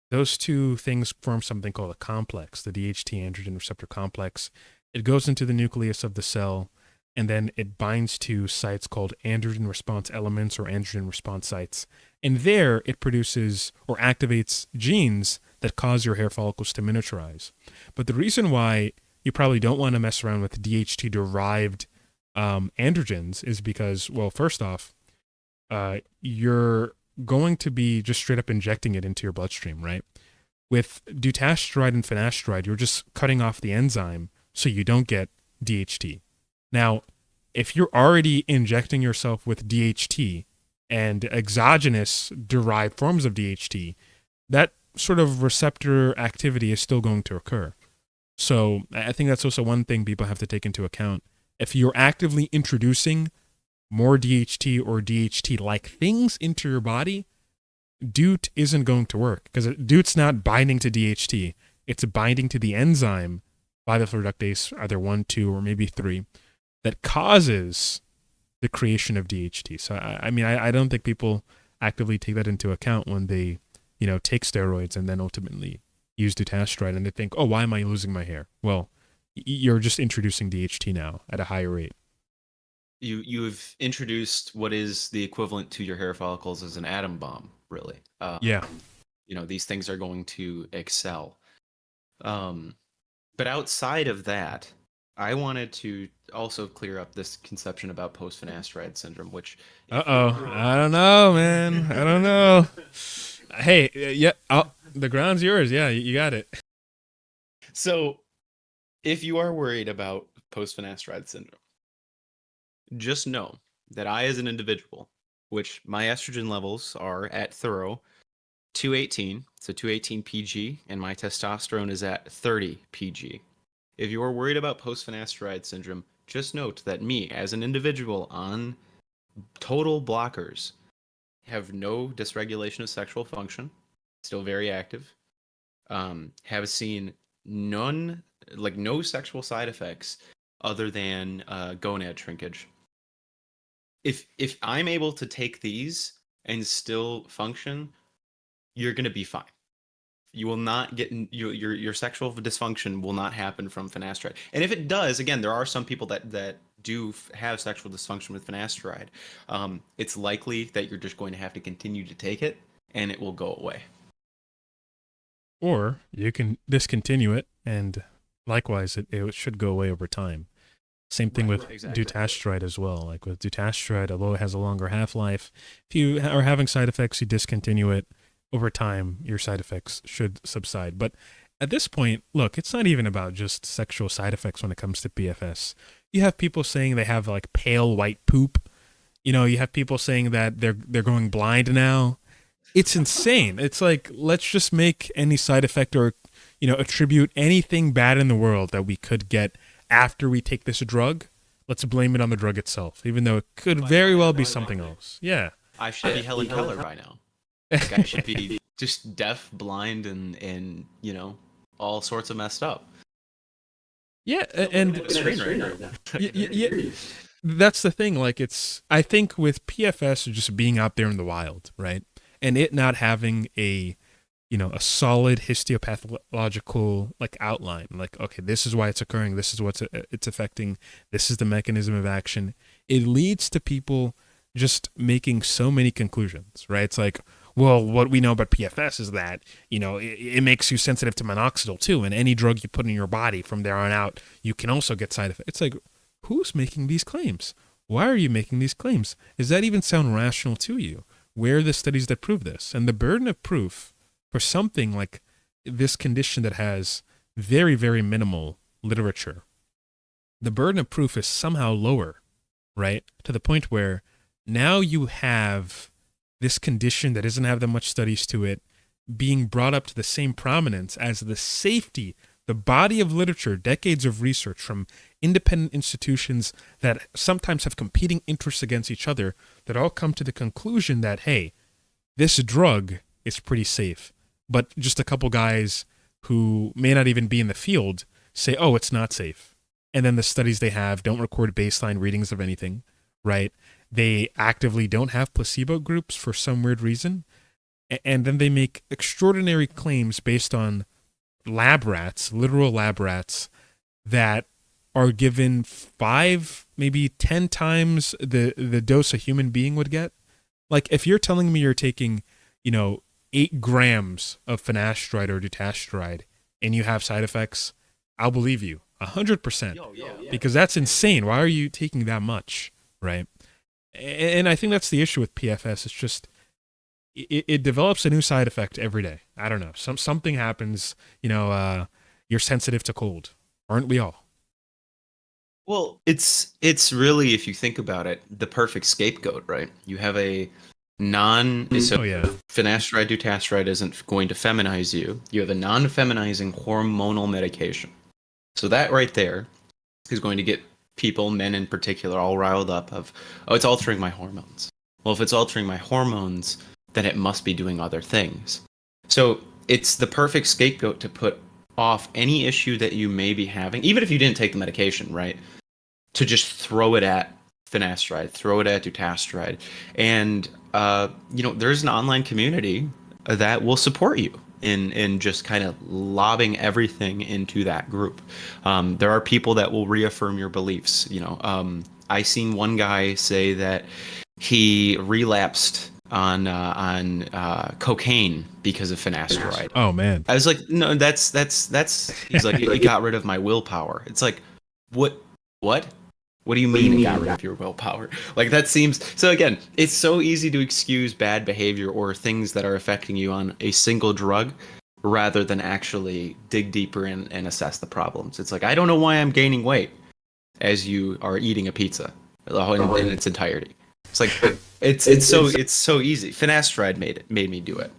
Those two things form something called a complex, the DHT androgen receptor complex. It goes into the nucleus of the cell, and then it binds to sites called androgen response elements or androgen response sites. And there it produces or activates genes that cause your hair follicles to miniaturize. But the reason why you probably don't want to mess around with DHT derived androgens is because, well, first off, you're going to be just straight up injecting it into your bloodstream, right? With dutasteride and finasteride, you're just cutting off the enzyme so you don't get DHT. Now, if you're already injecting yourself with DHT and exogenous derived forms of DHT, that sort of receptor activity is still going to occur. So I think that's also one thing people have to take into account. If you're actively introducing more DHT or DHT-like things into your body, DUT isn't going to work because DUT's not binding to DHT. It's binding to the enzyme 5-alpha reductase, either 1, 2, or maybe 3, that causes the creation of DHT. So, I don't think people actively take that into account when they, take steroids and then ultimately use dutasteride and they think, oh, why am I losing my hair? Well, you're just introducing DHT now at a higher rate. You've introduced what is the equivalent to your hair follicles as an atom bomb, really. Yeah. These things are going to excel. But outside of that, I wanted to also clear up this conception about post-finasteride syndrome, which... Uh-oh. I don't know, man. I don't know. Hey, yeah, the ground's yours. Yeah, you got it. So, if you are worried about post-finasteride syndrome, just know that I, as an individual, which my estrogen levels are at thorough 218, so 218 PG, and my testosterone is at 30 PG. If you are worried about post-finasteride syndrome, just note that me, as an individual on total blockers, have no dysregulation of sexual function, still very active, have seen no sexual side effects other than gonad shrinkage. If I'm able to take these and still function, you're going to be fine. You will not get your sexual dysfunction will not happen from finasteride. And if it does, again, there are some people that do have sexual dysfunction with finasteride. It's likely that you're just going to have to continue to take it, and it will go away. Or you can discontinue it, and likewise, it should go away over time. Same thing with dutasteride as well. Like with dutasteride, although it has a longer half-life, if you are having side effects, you discontinue it. Over time, your side effects should subside. But at this point, look, it's not even about just sexual side effects when it comes to PFS. You have people saying they have like pale white poop. You have people saying that they're going blind now. it's insane. It's like, let's just make any side effect or, attribute anything bad in the world that we could get after we take this drug. Let's blame it on the drug itself, even though it could very well be something else. Yeah. I should be Helen Keller by now. Like, I should be just deaf, blind, and all sorts of messed up. Yeah, and Screen right now. yeah, that's the thing. Like, I think with PFS just being out there in the wild, right, and it not having a solid histopathological like outline, like, okay, this is why it's occurring, this is what it's affecting, this is the mechanism of action. It leads to people just making so many conclusions, right? It's like, well, what we know about PFS is that, it makes you sensitive to minoxidil too, and any drug you put in your body from there on out, you can also get side effects. It's like, who's making these claims? Why are you making these claims? Does that even sound rational to you? Where are the studies that prove this? And the burden of proof for something like this condition that has very, very minimal literature, the burden of proof is somehow lower, right? To the point where now you have this condition that doesn't have that much studies to it being brought up to the same prominence as the safety, the body of literature, decades of research from independent institutions that sometimes have competing interests against each other that all come to the conclusion that, hey, this drug is pretty safe. But just a couple guys who may not even be in the field say, oh, it's not safe. And then the studies they have don't record baseline readings of anything, right? They actively don't have placebo groups for some weird reason. And then they make extraordinary claims based on lab rats, literal lab rats, that are given 5, maybe 10 times the dose a human being would get. Like, if you're telling me you're taking, 8 grams of finasteride or dutasteride and you have side effects, I'll believe you 100%, because that's insane. Why are you taking that much, right? And I think that's the issue with PFS. It's just it develops a new side effect every day. I don't know. Something happens. You're sensitive to cold, aren't we all? Well, it's really, if you think about it, the perfect scapegoat, right? You have a so Oh yeah. finasteride, dutasteride isn't going to feminize you. You have a non-feminizing hormonal medication. So that right there is going to get people, men in particular, all riled up of, oh, it's altering my hormones. Well, if it's altering my hormones, then it must be doing other things. So it's the perfect scapegoat to put off any issue that you may be having, even if you didn't take the medication, right? To just throw it at finasteride, throw it at dutasteride. And, there's an online community that will support you in just kind of lobbing everything into that group. There are people that will reaffirm your beliefs. I seen one guy say that he relapsed on cocaine because of finasteride. Oh man. I was like, no, that's. He's like, it got rid of my willpower. It's like, what? What do you mean it got rid of your willpower? Like, that seems... So again, it's so easy to excuse bad behavior or things that are affecting you on a single drug rather than actually dig deeper and assess the problems. It's like, I don't know why I'm gaining weight as you are eating a pizza in its entirety. It's like, it's so easy. Finasteride made me do it.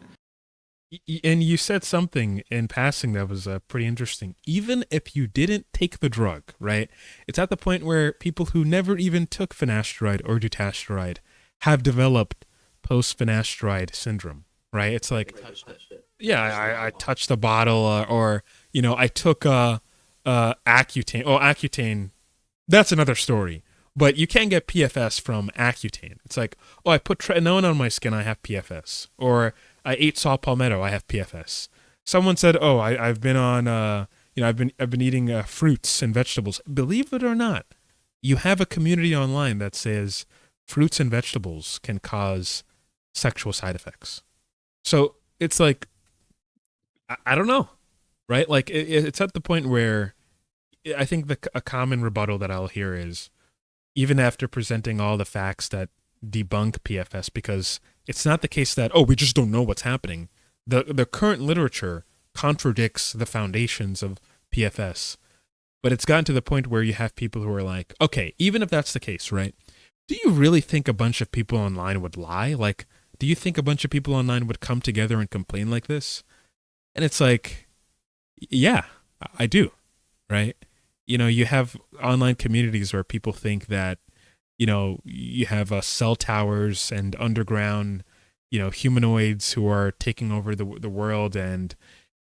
And you said something in passing that was pretty interesting. Even if you didn't take the drug, right? It's at the point where people who never even took finasteride or dutasteride have developed post-finasteride syndrome, right? It's like, yeah, I touched a bottle, or I took Accutane. Oh, Accutane, that's another story. But you can get PFS from Accutane. It's like, oh, I put tretinoin on my skin, I have PFS. Or I ate saw palmetto, I have PFS. Someone said, oh, I've been on, I've been eating fruits and vegetables. Believe it or not, you have a community online that says fruits and vegetables can cause sexual side effects. So it's like, I don't know, right? Like, it's at the point where I think a common rebuttal that I'll hear is, even after presenting all the facts that debunk PFS, because it's not the case that, oh, we just don't know what's happening. The current literature contradicts the foundations of PFS. But it's gotten to the point where you have people who are like, okay, even if that's the case, right? Do you really think a bunch of people online would lie? Like, do you think a bunch of people online would come together and complain like this? And it's like, yeah, I do, right? You have online communities where people think that, you have cell towers and underground, humanoids who are taking over the world, and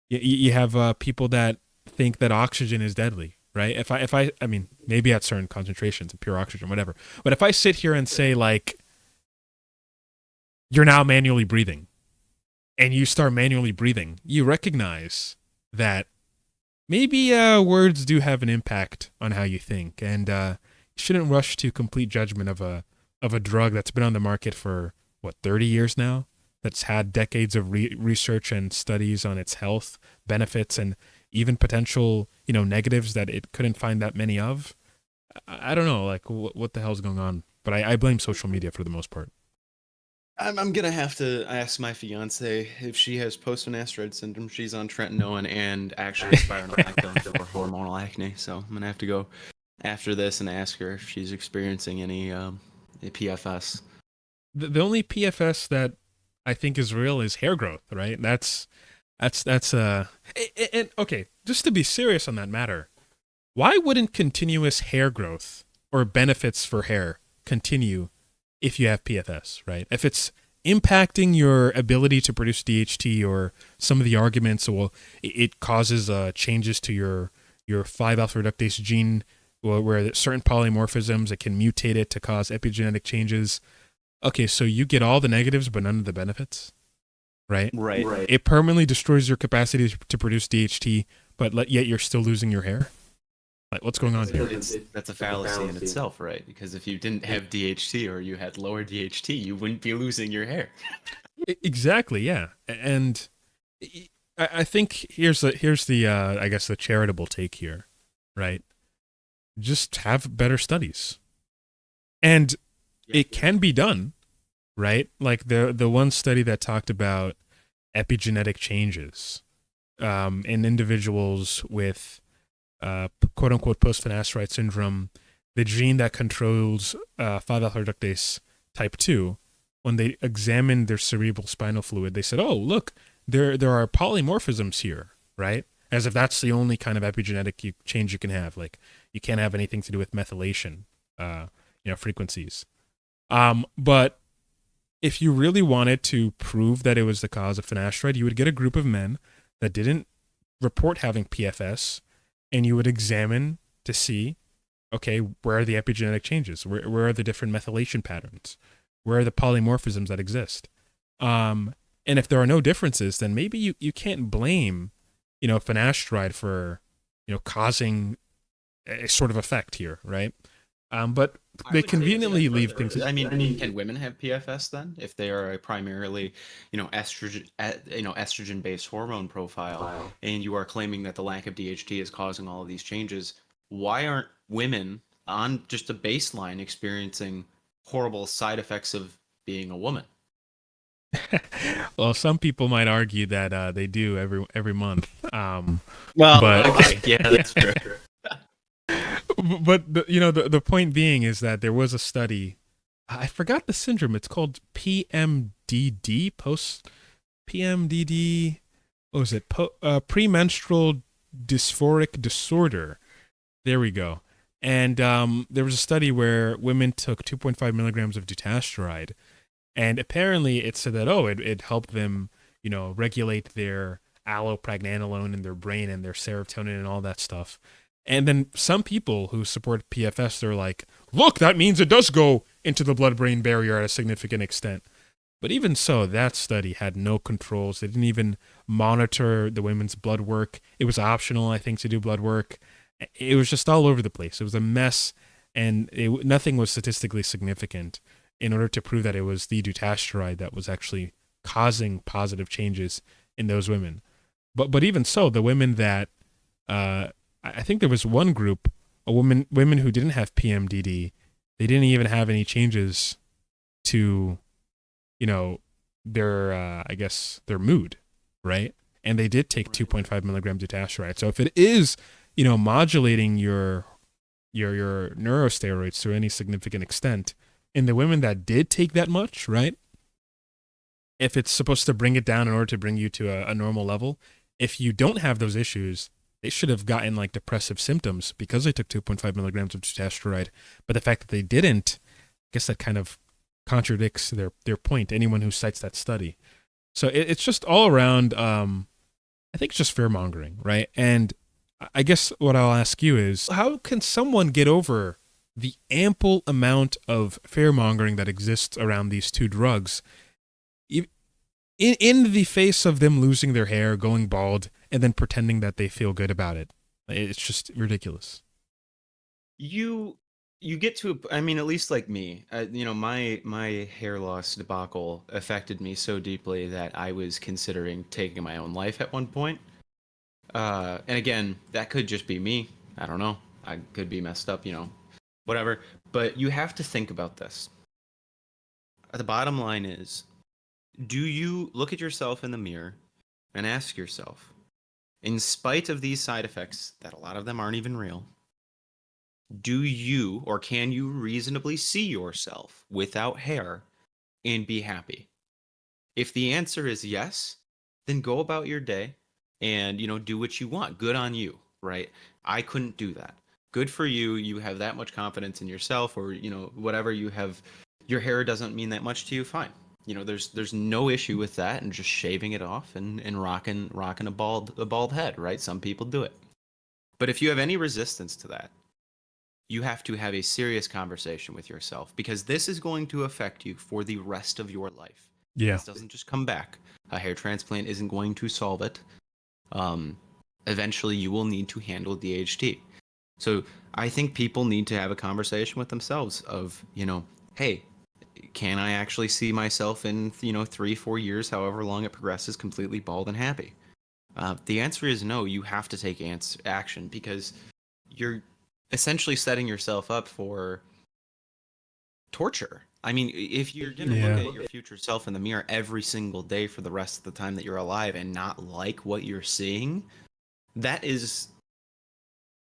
you have people that think that oxygen is deadly, right? I mean, maybe at certain concentrations of pure oxygen, whatever. But if I sit here and say like, you're now manually breathing, and you start manually breathing, you recognize that maybe words do have an impact on how you think, and you shouldn't rush to complete judgment of a drug that's been on the market for what 30 years now, that's had decades of research and studies on its health benefits and even potential negatives that it couldn't find that many of. I don't know, like what the hell's going on, but I blame social media for the most part. I'm gonna have to ask my fiance if she has post-finasteride syndrome. She's on tretinoin and actually spironolactone for hormonal acne. So I'm gonna have to go after this and ask her if she's experiencing any PFS. The only PFS that I think is real is hair growth, right? That's and okay, just to be serious on that matter, why wouldn't continuous hair growth or benefits for hair continue if you have PFS, right? If it's impacting your ability to produce DHT, or some of the arguments, well, it causes changes to your 5-alpha reductase gene, where certain polymorphisms, it can mutate it to cause epigenetic changes. Okay, so you get all the negatives but none of the benefits, right? Right. It permanently destroys your capacity to produce DHT, but yet you're still losing your hair. Like, what's going on here? That's a fallacy in itself, right? Because if you didn't have DHT or you had lower DHT, you wouldn't be losing your hair. Exactly, yeah. And I think here's the I guess the charitable take here, right? Just have better studies, and it can be done, right? Like the one study that talked about epigenetic changes in individuals with quote unquote post-Finasteride syndrome, the gene that controls 5-alpha reductase type 2. When they examined their cerebral spinal fluid, they said, "Oh, look, there are polymorphisms here," right? As if that's the only kind of epigenetic change you can have. Like, you can't have anything to do with methylation, frequencies. But if you really wanted to prove that it was the cause of finasteride, you would get a group of men that didn't report having PFS, and you would examine to see, okay, where are the epigenetic changes? Where are the different methylation patterns? Where are the polymorphisms that exist? And if there are no differences, then maybe you can't blame, finasteride for, causing a sort of effect here, right? But they conveniently leave things. I mean, can women have PFS then if they are a primarily, estrogen-based hormone profile, and you are claiming that the lack of DHT is causing all of these changes? Why aren't women on just a baseline experiencing horrible side effects of being a woman? Well, some people might argue that they do every month. Well, but okay, yeah, that's true. But the point being is that there was a study. I forgot the syndrome. It's called PMDD, post PMDD. What was it? Premenstrual dysphoric disorder. There we go. And there was a study where women took 2.5 milligrams of dutasteride, and apparently it said that it helped them regulate their allopregnanolone in their brain and their serotonin and all that stuff. And then some people who support PFS, they're like, look, that means it does go into the blood-brain barrier at a significant extent. But even so, that study had no controls. They didn't even monitor the women's blood work. It was optional, I think, to do blood work. It was just all over the place. It was a mess, and nothing was statistically significant in order to prove that it was the dutasteride that was actually causing positive changes in those women. But even so, the women that I think there was one group, women who didn't have PMDD, they didn't even have any changes to, their I guess their mood, right? And they did take 2.5 milligrams dutasteride. So if it is, modulating your neurosteroids to any significant extent, in the women that did take that much, right? if it's supposed to bring it down in order to bring you to a normal level, if you don't have those issues, they should have gotten like depressive symptoms because they took 2.5 milligrams of finasteride. But the fact that they didn't, I guess that kind of contradicts their point. Anyone who cites that study. So it's just all around. I think it's just fear mongering, right? And I guess what I'll ask you is, how can someone get over the ample amount of fear mongering that exists around these two drugs, in the face of them losing their hair, going bald, and then pretending that they feel good about it? It's just ridiculous. You get to, I mean, at least like me, my hair loss debacle affected me so deeply that I was considering taking my own life at one point. And again, that could just be me. I don't know. I could be messed up, whatever. But you have to think about this. The bottom line is, do you look at yourself in the mirror and ask yourself, in spite of these side effects, that a lot of them aren't even real, do you or can you reasonably see yourself without hair and be happy? If the answer is yes, then go about your day and, do what you want. Good on you, right? I couldn't do that. Good for you. You have that much confidence in yourself, or, whatever you have. Your hair doesn't mean that much to you. Fine. There's no issue with that, and just shaving it off and rocking a bald head, right? Some people do it. But if you have any resistance to that, you have to have a serious conversation with yourself, because this is going to affect you for the rest of your life. Yeah. This doesn't just come back. A hair transplant isn't going to solve it. Eventually you will need to handle DHT. So I think people need to have a conversation with themselves of, hey, can I actually see myself in, 3-4 years, however long it progresses, completely bald and happy? The answer is no. You have to take action, because you're essentially setting yourself up for torture. I mean, if you're going to look at your future self in the mirror every single day for the rest of the time that you're alive and not like what you're seeing, that is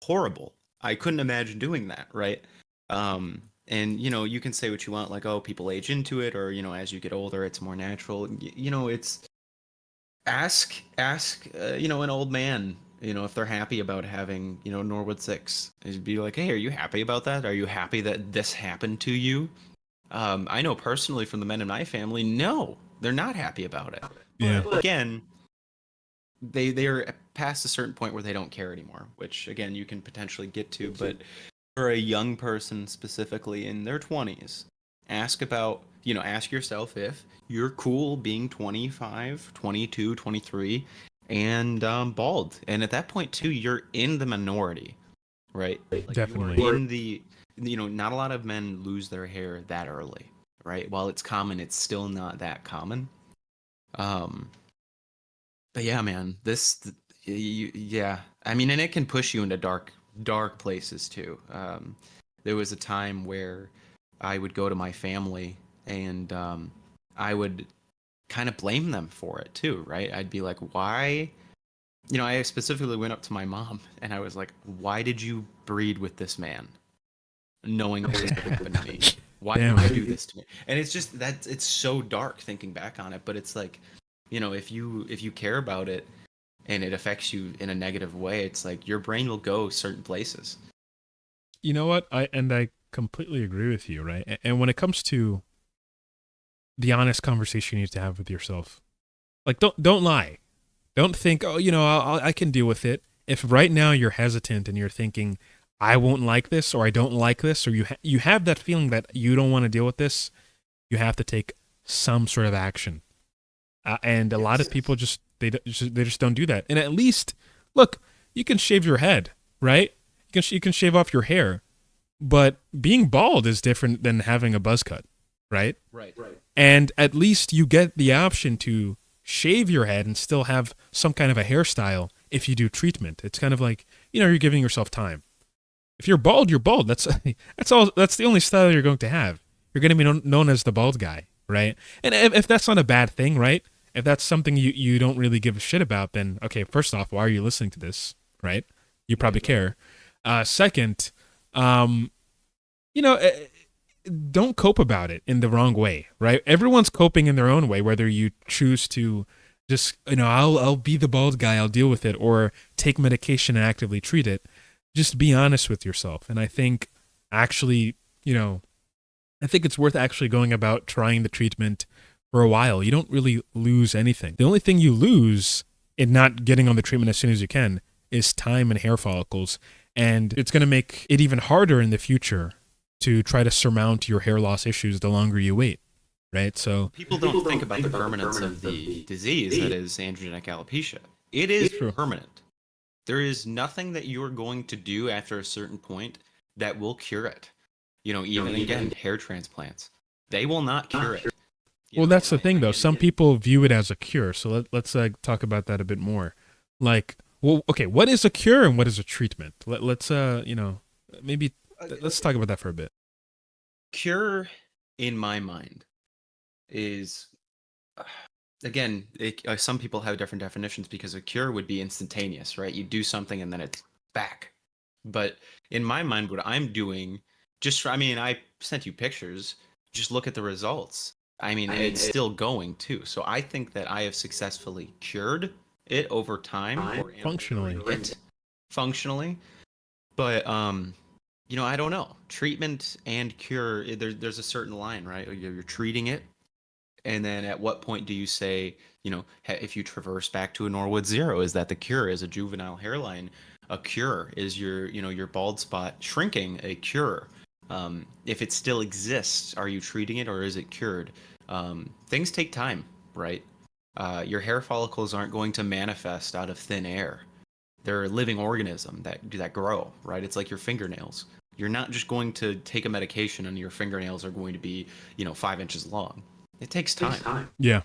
horrible. I couldn't imagine doing that, right? And, you can say what you want, like, oh, people age into it, or, as you get older, it's more natural. It's ask, an old man, if they're happy about having, Norwood 6. It'd be like, hey, are you happy about that? Are you happy that this happened to you? I know personally from the men in my family, no, they're not happy about it. Yeah. But again, they're past a certain point where they don't care anymore, which again you can potentially get to. But for a young person specifically in their 20s, ask yourself if you're cool being 25, 22, 23, and bald. And at that point too, you're in the minority, right? Like, Definitely. you are in the, not a lot of men lose their hair that early, right? While it's common, it's still not that common. But yeah, man, yeah. I mean, and it can push you into dark places too. There was a time where I would go to my family and I would kind of blame them for it too, right? I'd be like, why? I specifically went up to my mom and I was like, why did you breed with this man, knowing this was going to happen to me? Why did you do this to me? And it's just that it's so dark thinking back on it, but it's like, if you care about it and it affects you in a negative way, it's like your brain will go certain places. You know what? I completely agree with you, right? And when it comes to the honest conversation you need to have with yourself, like don't lie. Don't think, oh, I can deal with it. If right now you're hesitant and you're thinking, I won't like this, or I don't like this, or you have that feeling that you don't want to deal with this, you have to take some sort of action. And a lot of people just don't do that. And at least, look, you can shave your head, right? You can shave off your hair, but being bald is different than having a buzz cut, right? Right. And at least you get the option to shave your head and still have some kind of a hairstyle if you do treatment. It's kind of like, you're giving yourself time. If you're bald, you're bald. That's the only style you're going to have. You're going to be known as the bald guy, right? And if that's not a bad thing, right? If that's something you don't really give a shit about, then okay, first off, why are you listening to this, right? You probably care. Second, don't cope about it in the wrong way, right? Everyone's coping in their own way, whether you choose to just, I'll be the bald guy, I'll deal with it, or take medication and actively treat it. Just be honest with yourself. And I think actually, I think it's worth actually going about trying the treatment for a while. You don't really lose anything. The only thing you lose in not getting on the treatment as soon as you can is time and hair follicles. And it's going to make it even harder in the future to try to surmount your hair loss issues the longer you wait, right? So People don't think about the permanence of the disease that is androgenic alopecia. It is True. permanent. There is nothing that you are going to do after a certain point that will cure it. Even again, hair transplants, they will not cure it. Well, that's the thing, though. Some people view it as a cure. So let's talk about that a bit more. Like, well, okay, what is a cure and what is a treatment? Let's maybe let's talk about that for a bit. Cure, in my mind, is again, some people have different definitions because a cure would be instantaneous, right? You do something and then it's back. But in my mind, what I'm doing, I sent you pictures. Just look at the results. It's still going too. So I think that I have successfully cured it over time, or Functionally. it functionally. But I don't know. Treatment and cure, there's a certain line, right? You're treating it, and then at what point do you say, if you traverse back to a Norwood zero, is that the cure? Is a juvenile hairline a cure? Is your bald spot shrinking a cure? If it still exists, are you treating it or is it cured? Things take time, right? Your hair follicles aren't going to manifest out of thin air. They're a living organism that grow, right? It's like your fingernails. You're not just going to take a medication and your fingernails are going to be, 5 inches long. It takes time. Yeah,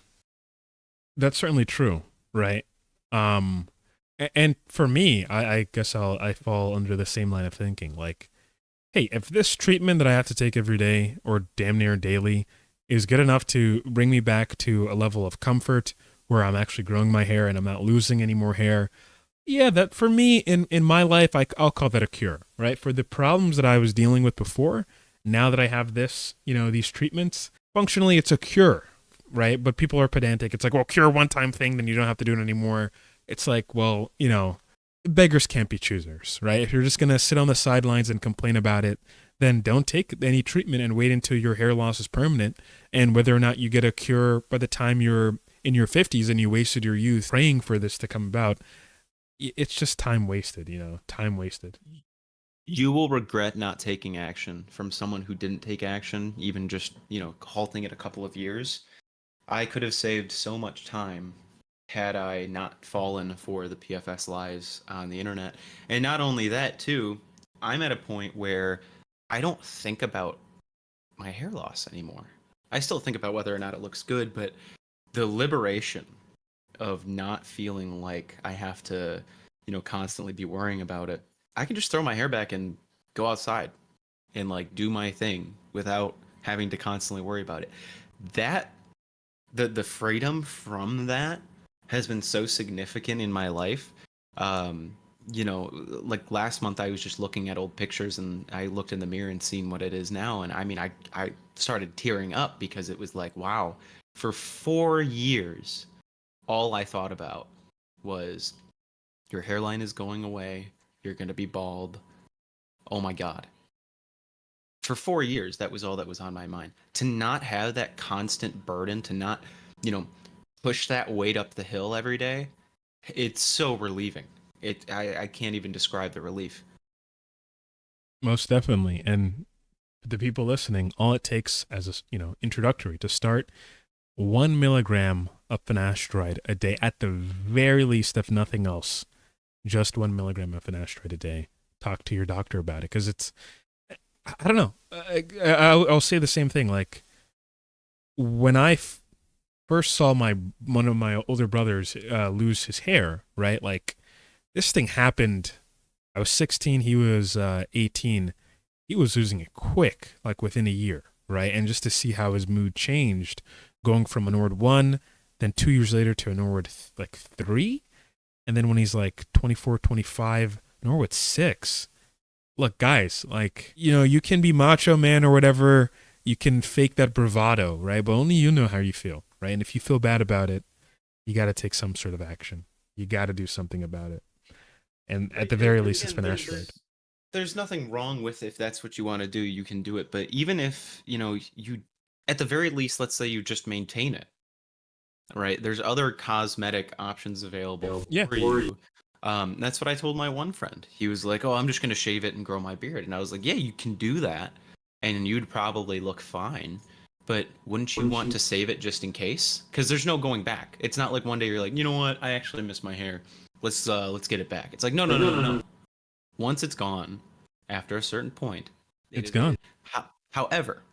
that's certainly true, right? And for me, I guess I fall under the same line of thinking. Like, hey, if this treatment that I have to take every day or damn near daily is good enough to bring me back to a level of comfort where I'm actually growing my hair and I'm not losing any more hair, yeah, that for me in my life, I'll call that a cure, right? For the problems that I was dealing with before, now that I have this, these treatments, functionally it's a cure, right? But people are pedantic. It's like, well, cure one time thing, then you don't have to do it anymore. It's like, well, beggars can't be choosers, right? If you're just going to sit on the sidelines and complain about it, then don't take any treatment and wait until your hair loss is permanent. And whether or not you get a cure by the time you're in your 50s and you wasted your youth praying for this to come about, it's just time wasted, time wasted. You will regret not taking action from someone who didn't take action, even just, halting it a couple of years. I could have saved so much time had I not fallen for the PFS lies on the internet. And not only that, too, I'm at a point where I don't think about my hair loss anymore. I still think about whether or not it looks good, but the liberation of not feeling like I have to, constantly be worrying about it. I can just throw my hair back and go outside and do my thing without having to constantly worry about it. That the freedom from that has been so significant in my life. Like last month I was just looking at old pictures and I looked in the mirror and seen what it is now. And I started tearing up because it was like, wow, for 4 years, all I thought about was your hairline is going away. You're going to be bald. Oh my God. For 4 years, that was all that was on my mind. To not have that constant burden, to not, push that weight up the hill every day, it's so relieving. I can't even describe the relief. Most definitely. And the people listening, all it takes as a introductory to start 1 milligram of finasteride a day at the very least, if nothing else, just 1 milligram of finasteride a day. Talk to your doctor about it because it's, I don't know. I'll say the same thing. Like when I first saw one of my older brothers lose his hair, right? Like this thing happened. I was 16. He was 18. He was losing it quick, like within a year, right? And just to see how his mood changed, going from a Norwood 1, then 2 years later to a Norwood 3, and then when he's like 24, 25, Norwood 6. Look, guys, you can be macho man or whatever, you can fake that bravado, right? But only you know how you feel, right? And if you feel bad about it, you got to take some sort of action. You got to do something about it. And at Right. the And, very and least, it's again, finasteride. there's nothing wrong with if that's what you want to do, you can do it. But even if, you at the very least, let's say you just maintain it, right? There's other cosmetic options available Yeah. for you. That's what I told my one friend. He was like, "Oh, I'm just gonna shave it and grow my beard," and I was like, "Yeah, you can do that, and you'd probably look fine." But wouldn't you want to save it just in case? Because there's no going back. It's not like one day you're like, you know what, I actually miss my hair. Let's get it back. It's like, no, no, no, no, no. Once it's gone, after a certain point, it It's is what it gone. is. However,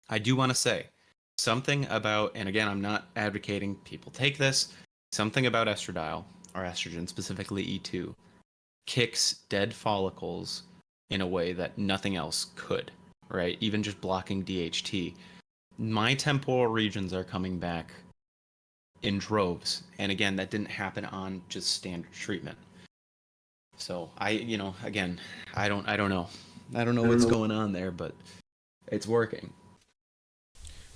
I do want to say something about, and again, I'm not advocating people take this, something about estradiol, or estrogen, specifically E2, kicks dead follicles in a way that nothing else could, right? Even just blocking DHT. My temporal regions are coming back in droves. And again, that didn't happen on just standard treatment. So again, I don't know. I don't know what's going on there, but it's working.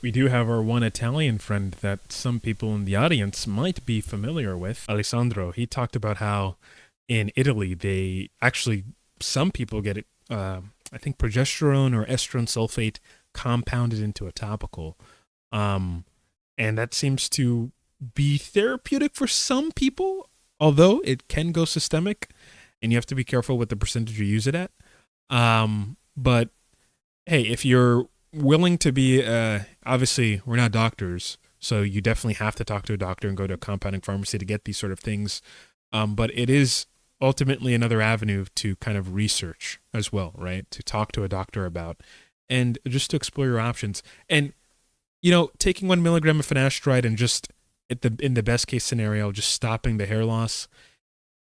We do have our one Italian friend that some people in the audience might be familiar with, Alessandro. He talked about how in Italy they actually, some people get it, I think progesterone or estrogen sulfate compounded into a topical. Um, and that seems to be therapeutic for some people, although it can go systemic, and you have to be careful with the percentage you use it at. But hey, if you're willing to be, obviously we're not doctors, so you definitely have to talk to a doctor and go to a compounding pharmacy to get these sort of things. But it is ultimately another avenue to kind of research as well, right? To talk to a doctor about, and just to explore your options. And taking 1 milligram of finasteride and just in the best case scenario, just stopping the hair loss.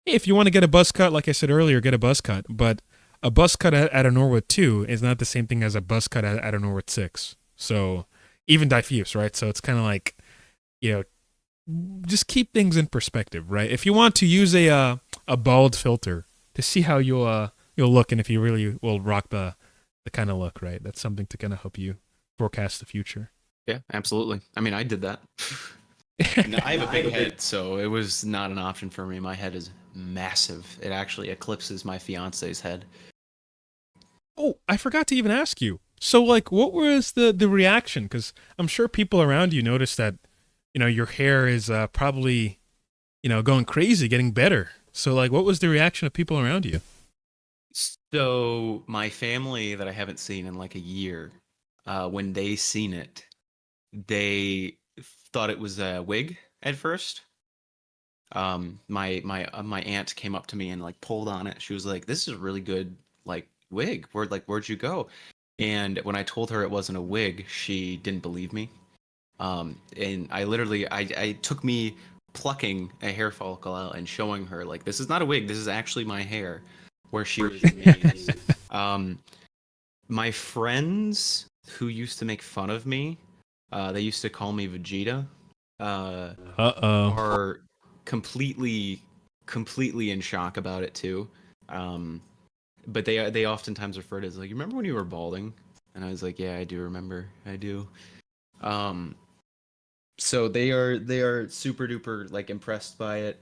If you want to get a buzz cut, like I said earlier, get a buzz cut. But a buzz cut at a Norwood 2 is not the same thing as a buzz cut at a Norwood 6. So even diffuse, right? So it's kind of like, you know, just keep things in perspective, right? If you want to use a bald filter to see how you'll look, and if you really will rock the kind of look, right? That's something to kind of help you forecast the future. Yeah, absolutely. I mean, I did that. No, I have a big head, so it was not an option for me. My head is massive. It actually eclipses my fiance's head. Oh, I forgot to even ask you. So, like, what was the reaction? Because I'm sure people around you noticed that, your hair is probably, going crazy, getting better. So, like, what was the reaction of people around you? So my family that I haven't seen in like a year, when they seen it, they thought it was a wig at first. My aunt came up to me and like pulled on it. She was like, "This is a really good like wig. Where'd you go?" And when I told her it wasn't a wig, she didn't believe me. And I took me plucking a hair follicle out and showing her like, "This is not a wig. This is actually my hair." Where she was amazed. Um, my friends who used to make fun of me, they used to call me Vegeta, uh, Uh-oh. are completely in shock about it too. Um, but they oftentimes refer to it as like, "You remember when you were balding?" And I was like, "Yeah, I do remember. I do." Um, so they are super duper like impressed by it.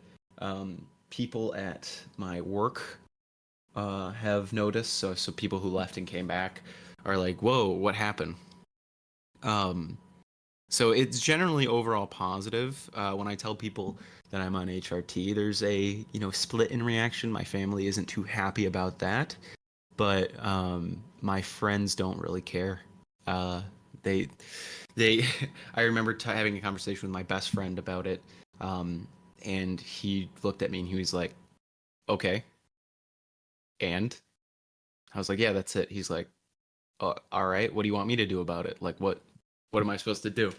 People at my work have noticed. So people who left and came back are like, "Whoa, what happened?" Um, so it's generally overall positive. When I tell people that I'm on HRT, there's a split in reaction. My family isn't too happy about that, but my friends don't really care. Uh, they they I remember having a conversation with my best friend about it, um, and he looked at me and he was like, "Okay," and I was like, "Yeah, that's it." He's like, all right, what do you want me to do about it? Like, what am I supposed to do?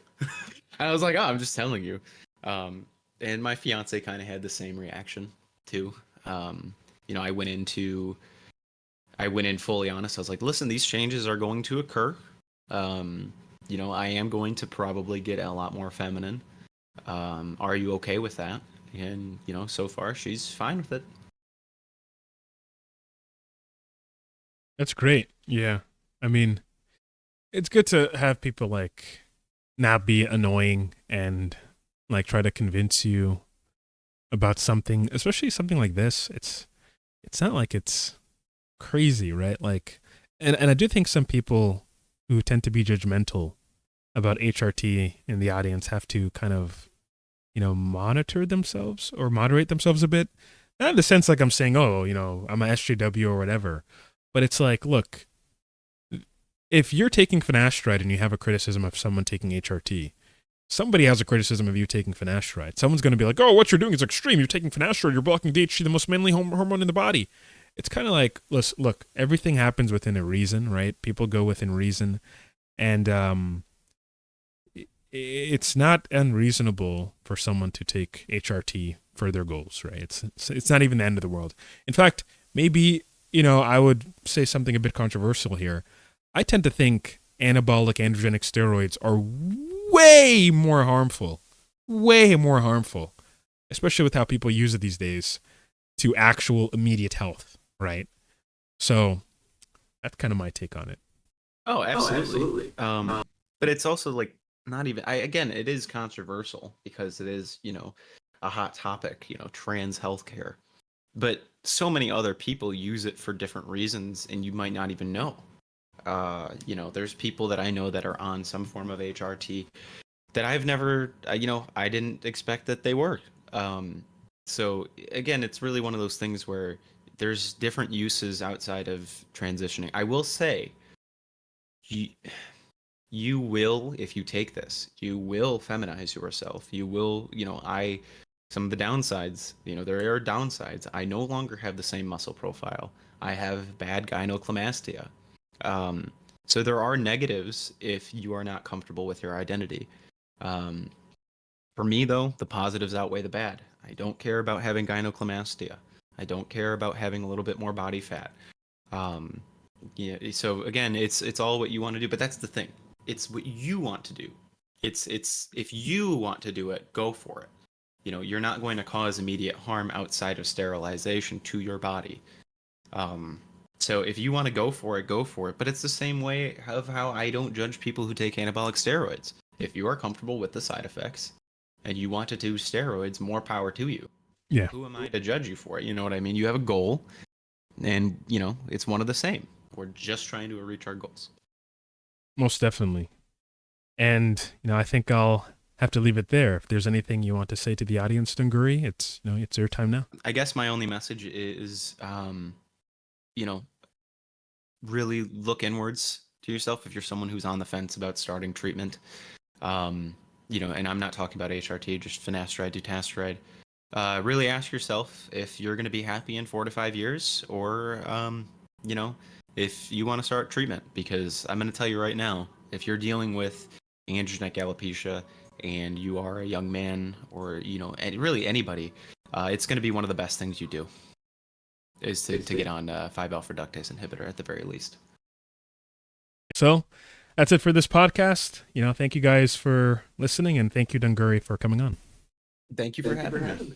I was like, oh, I'm just telling you. Um, and my fiance kind of had the same reaction too. Um, I went in fully honest. I was like, listen, these changes are going to occur. Um, I am going to probably get a lot more feminine. Are you okay with that? And so far she's fine with it. That's great. Yeah. I mean, it's good to have people like not be annoying and like try to convince you about something, especially something like this. It's not like it's crazy, right? Like, and I do think some people who tend to be judgmental about HRT in the audience have to kind of, monitor themselves or moderate themselves a bit. Not in the sense like I'm saying, oh, I'm a SJW or whatever, but it's like, look, if you're taking finasteride and you have a criticism of someone taking HRT, somebody has a criticism of you taking finasteride. Someone's going to be like, oh, what you're doing is extreme. You're taking finasteride. You're blocking DHT, the most manly hormone in the body. It's kind of like, look, everything happens within a reason, right? People go within reason. And it's not unreasonable for someone to take HRT for their goals, right? It's not even the end of the world. In fact, maybe, I would say something a bit controversial here. I tend to think anabolic androgenic steroids are way more harmful, especially with how people use it these days to actual immediate health, right? So that's kind of my take on it. Oh, absolutely. But it's also like not even. Again, it is controversial because it is, a hot topic. Trans healthcare. But so many other people use it for different reasons, and you might not even know. There's people that I know that are on some form of HRT that I've never, I didn't expect that they were. So again, it's really one of those things where there's different uses outside of transitioning. I will say, you, you will, if you take this, you will feminize yourself. You will, some of the downsides, there are downsides. I no longer have the same muscle profile. I have bad gynecomastia. Um, so there are negatives if you are not comfortable with your identity. Um, for me, though, the positives outweigh the bad. I don't care about having gynecomastia. I don't care about having a little bit more body fat. Um, so again, it's all what you want to do, but that's the thing. It's what you want to do. It's if you want to do it, go for it. You're not going to cause immediate harm outside of sterilization to your body. Um, so if you want to go for it, go for it. But it's the same way of how I don't judge people who take anabolic steroids. If you are comfortable with the side effects and you want to do steroids, more power to you. Yeah, Who am I to judge you for it? You know what I mean? You have a goal, and it's one of the same. We're just trying to reach our goals. most definitely. And, I think I'll have to leave it there. If there's anything you want to say to the audience, Dunguri, it's your time now. I guess my only message is, you know, really look inwards to yourself if you're someone who's on the fence about starting treatment. Um, and I'm not talking about HRT, just finasteride, dutasteride. Really ask yourself if you're going to be happy in 4 to 5 years, or if you want to start treatment. Because I'm going to tell you right now, if you're dealing with androgenic alopecia and you are a young man, or really anybody, it's going to be one of the best things you do is to get on 5-alpha reductase inhibitor at the very least. So that's it for this podcast. Thank you guys for listening, and thank you, Dunguri, for coming on. Thank you for having me.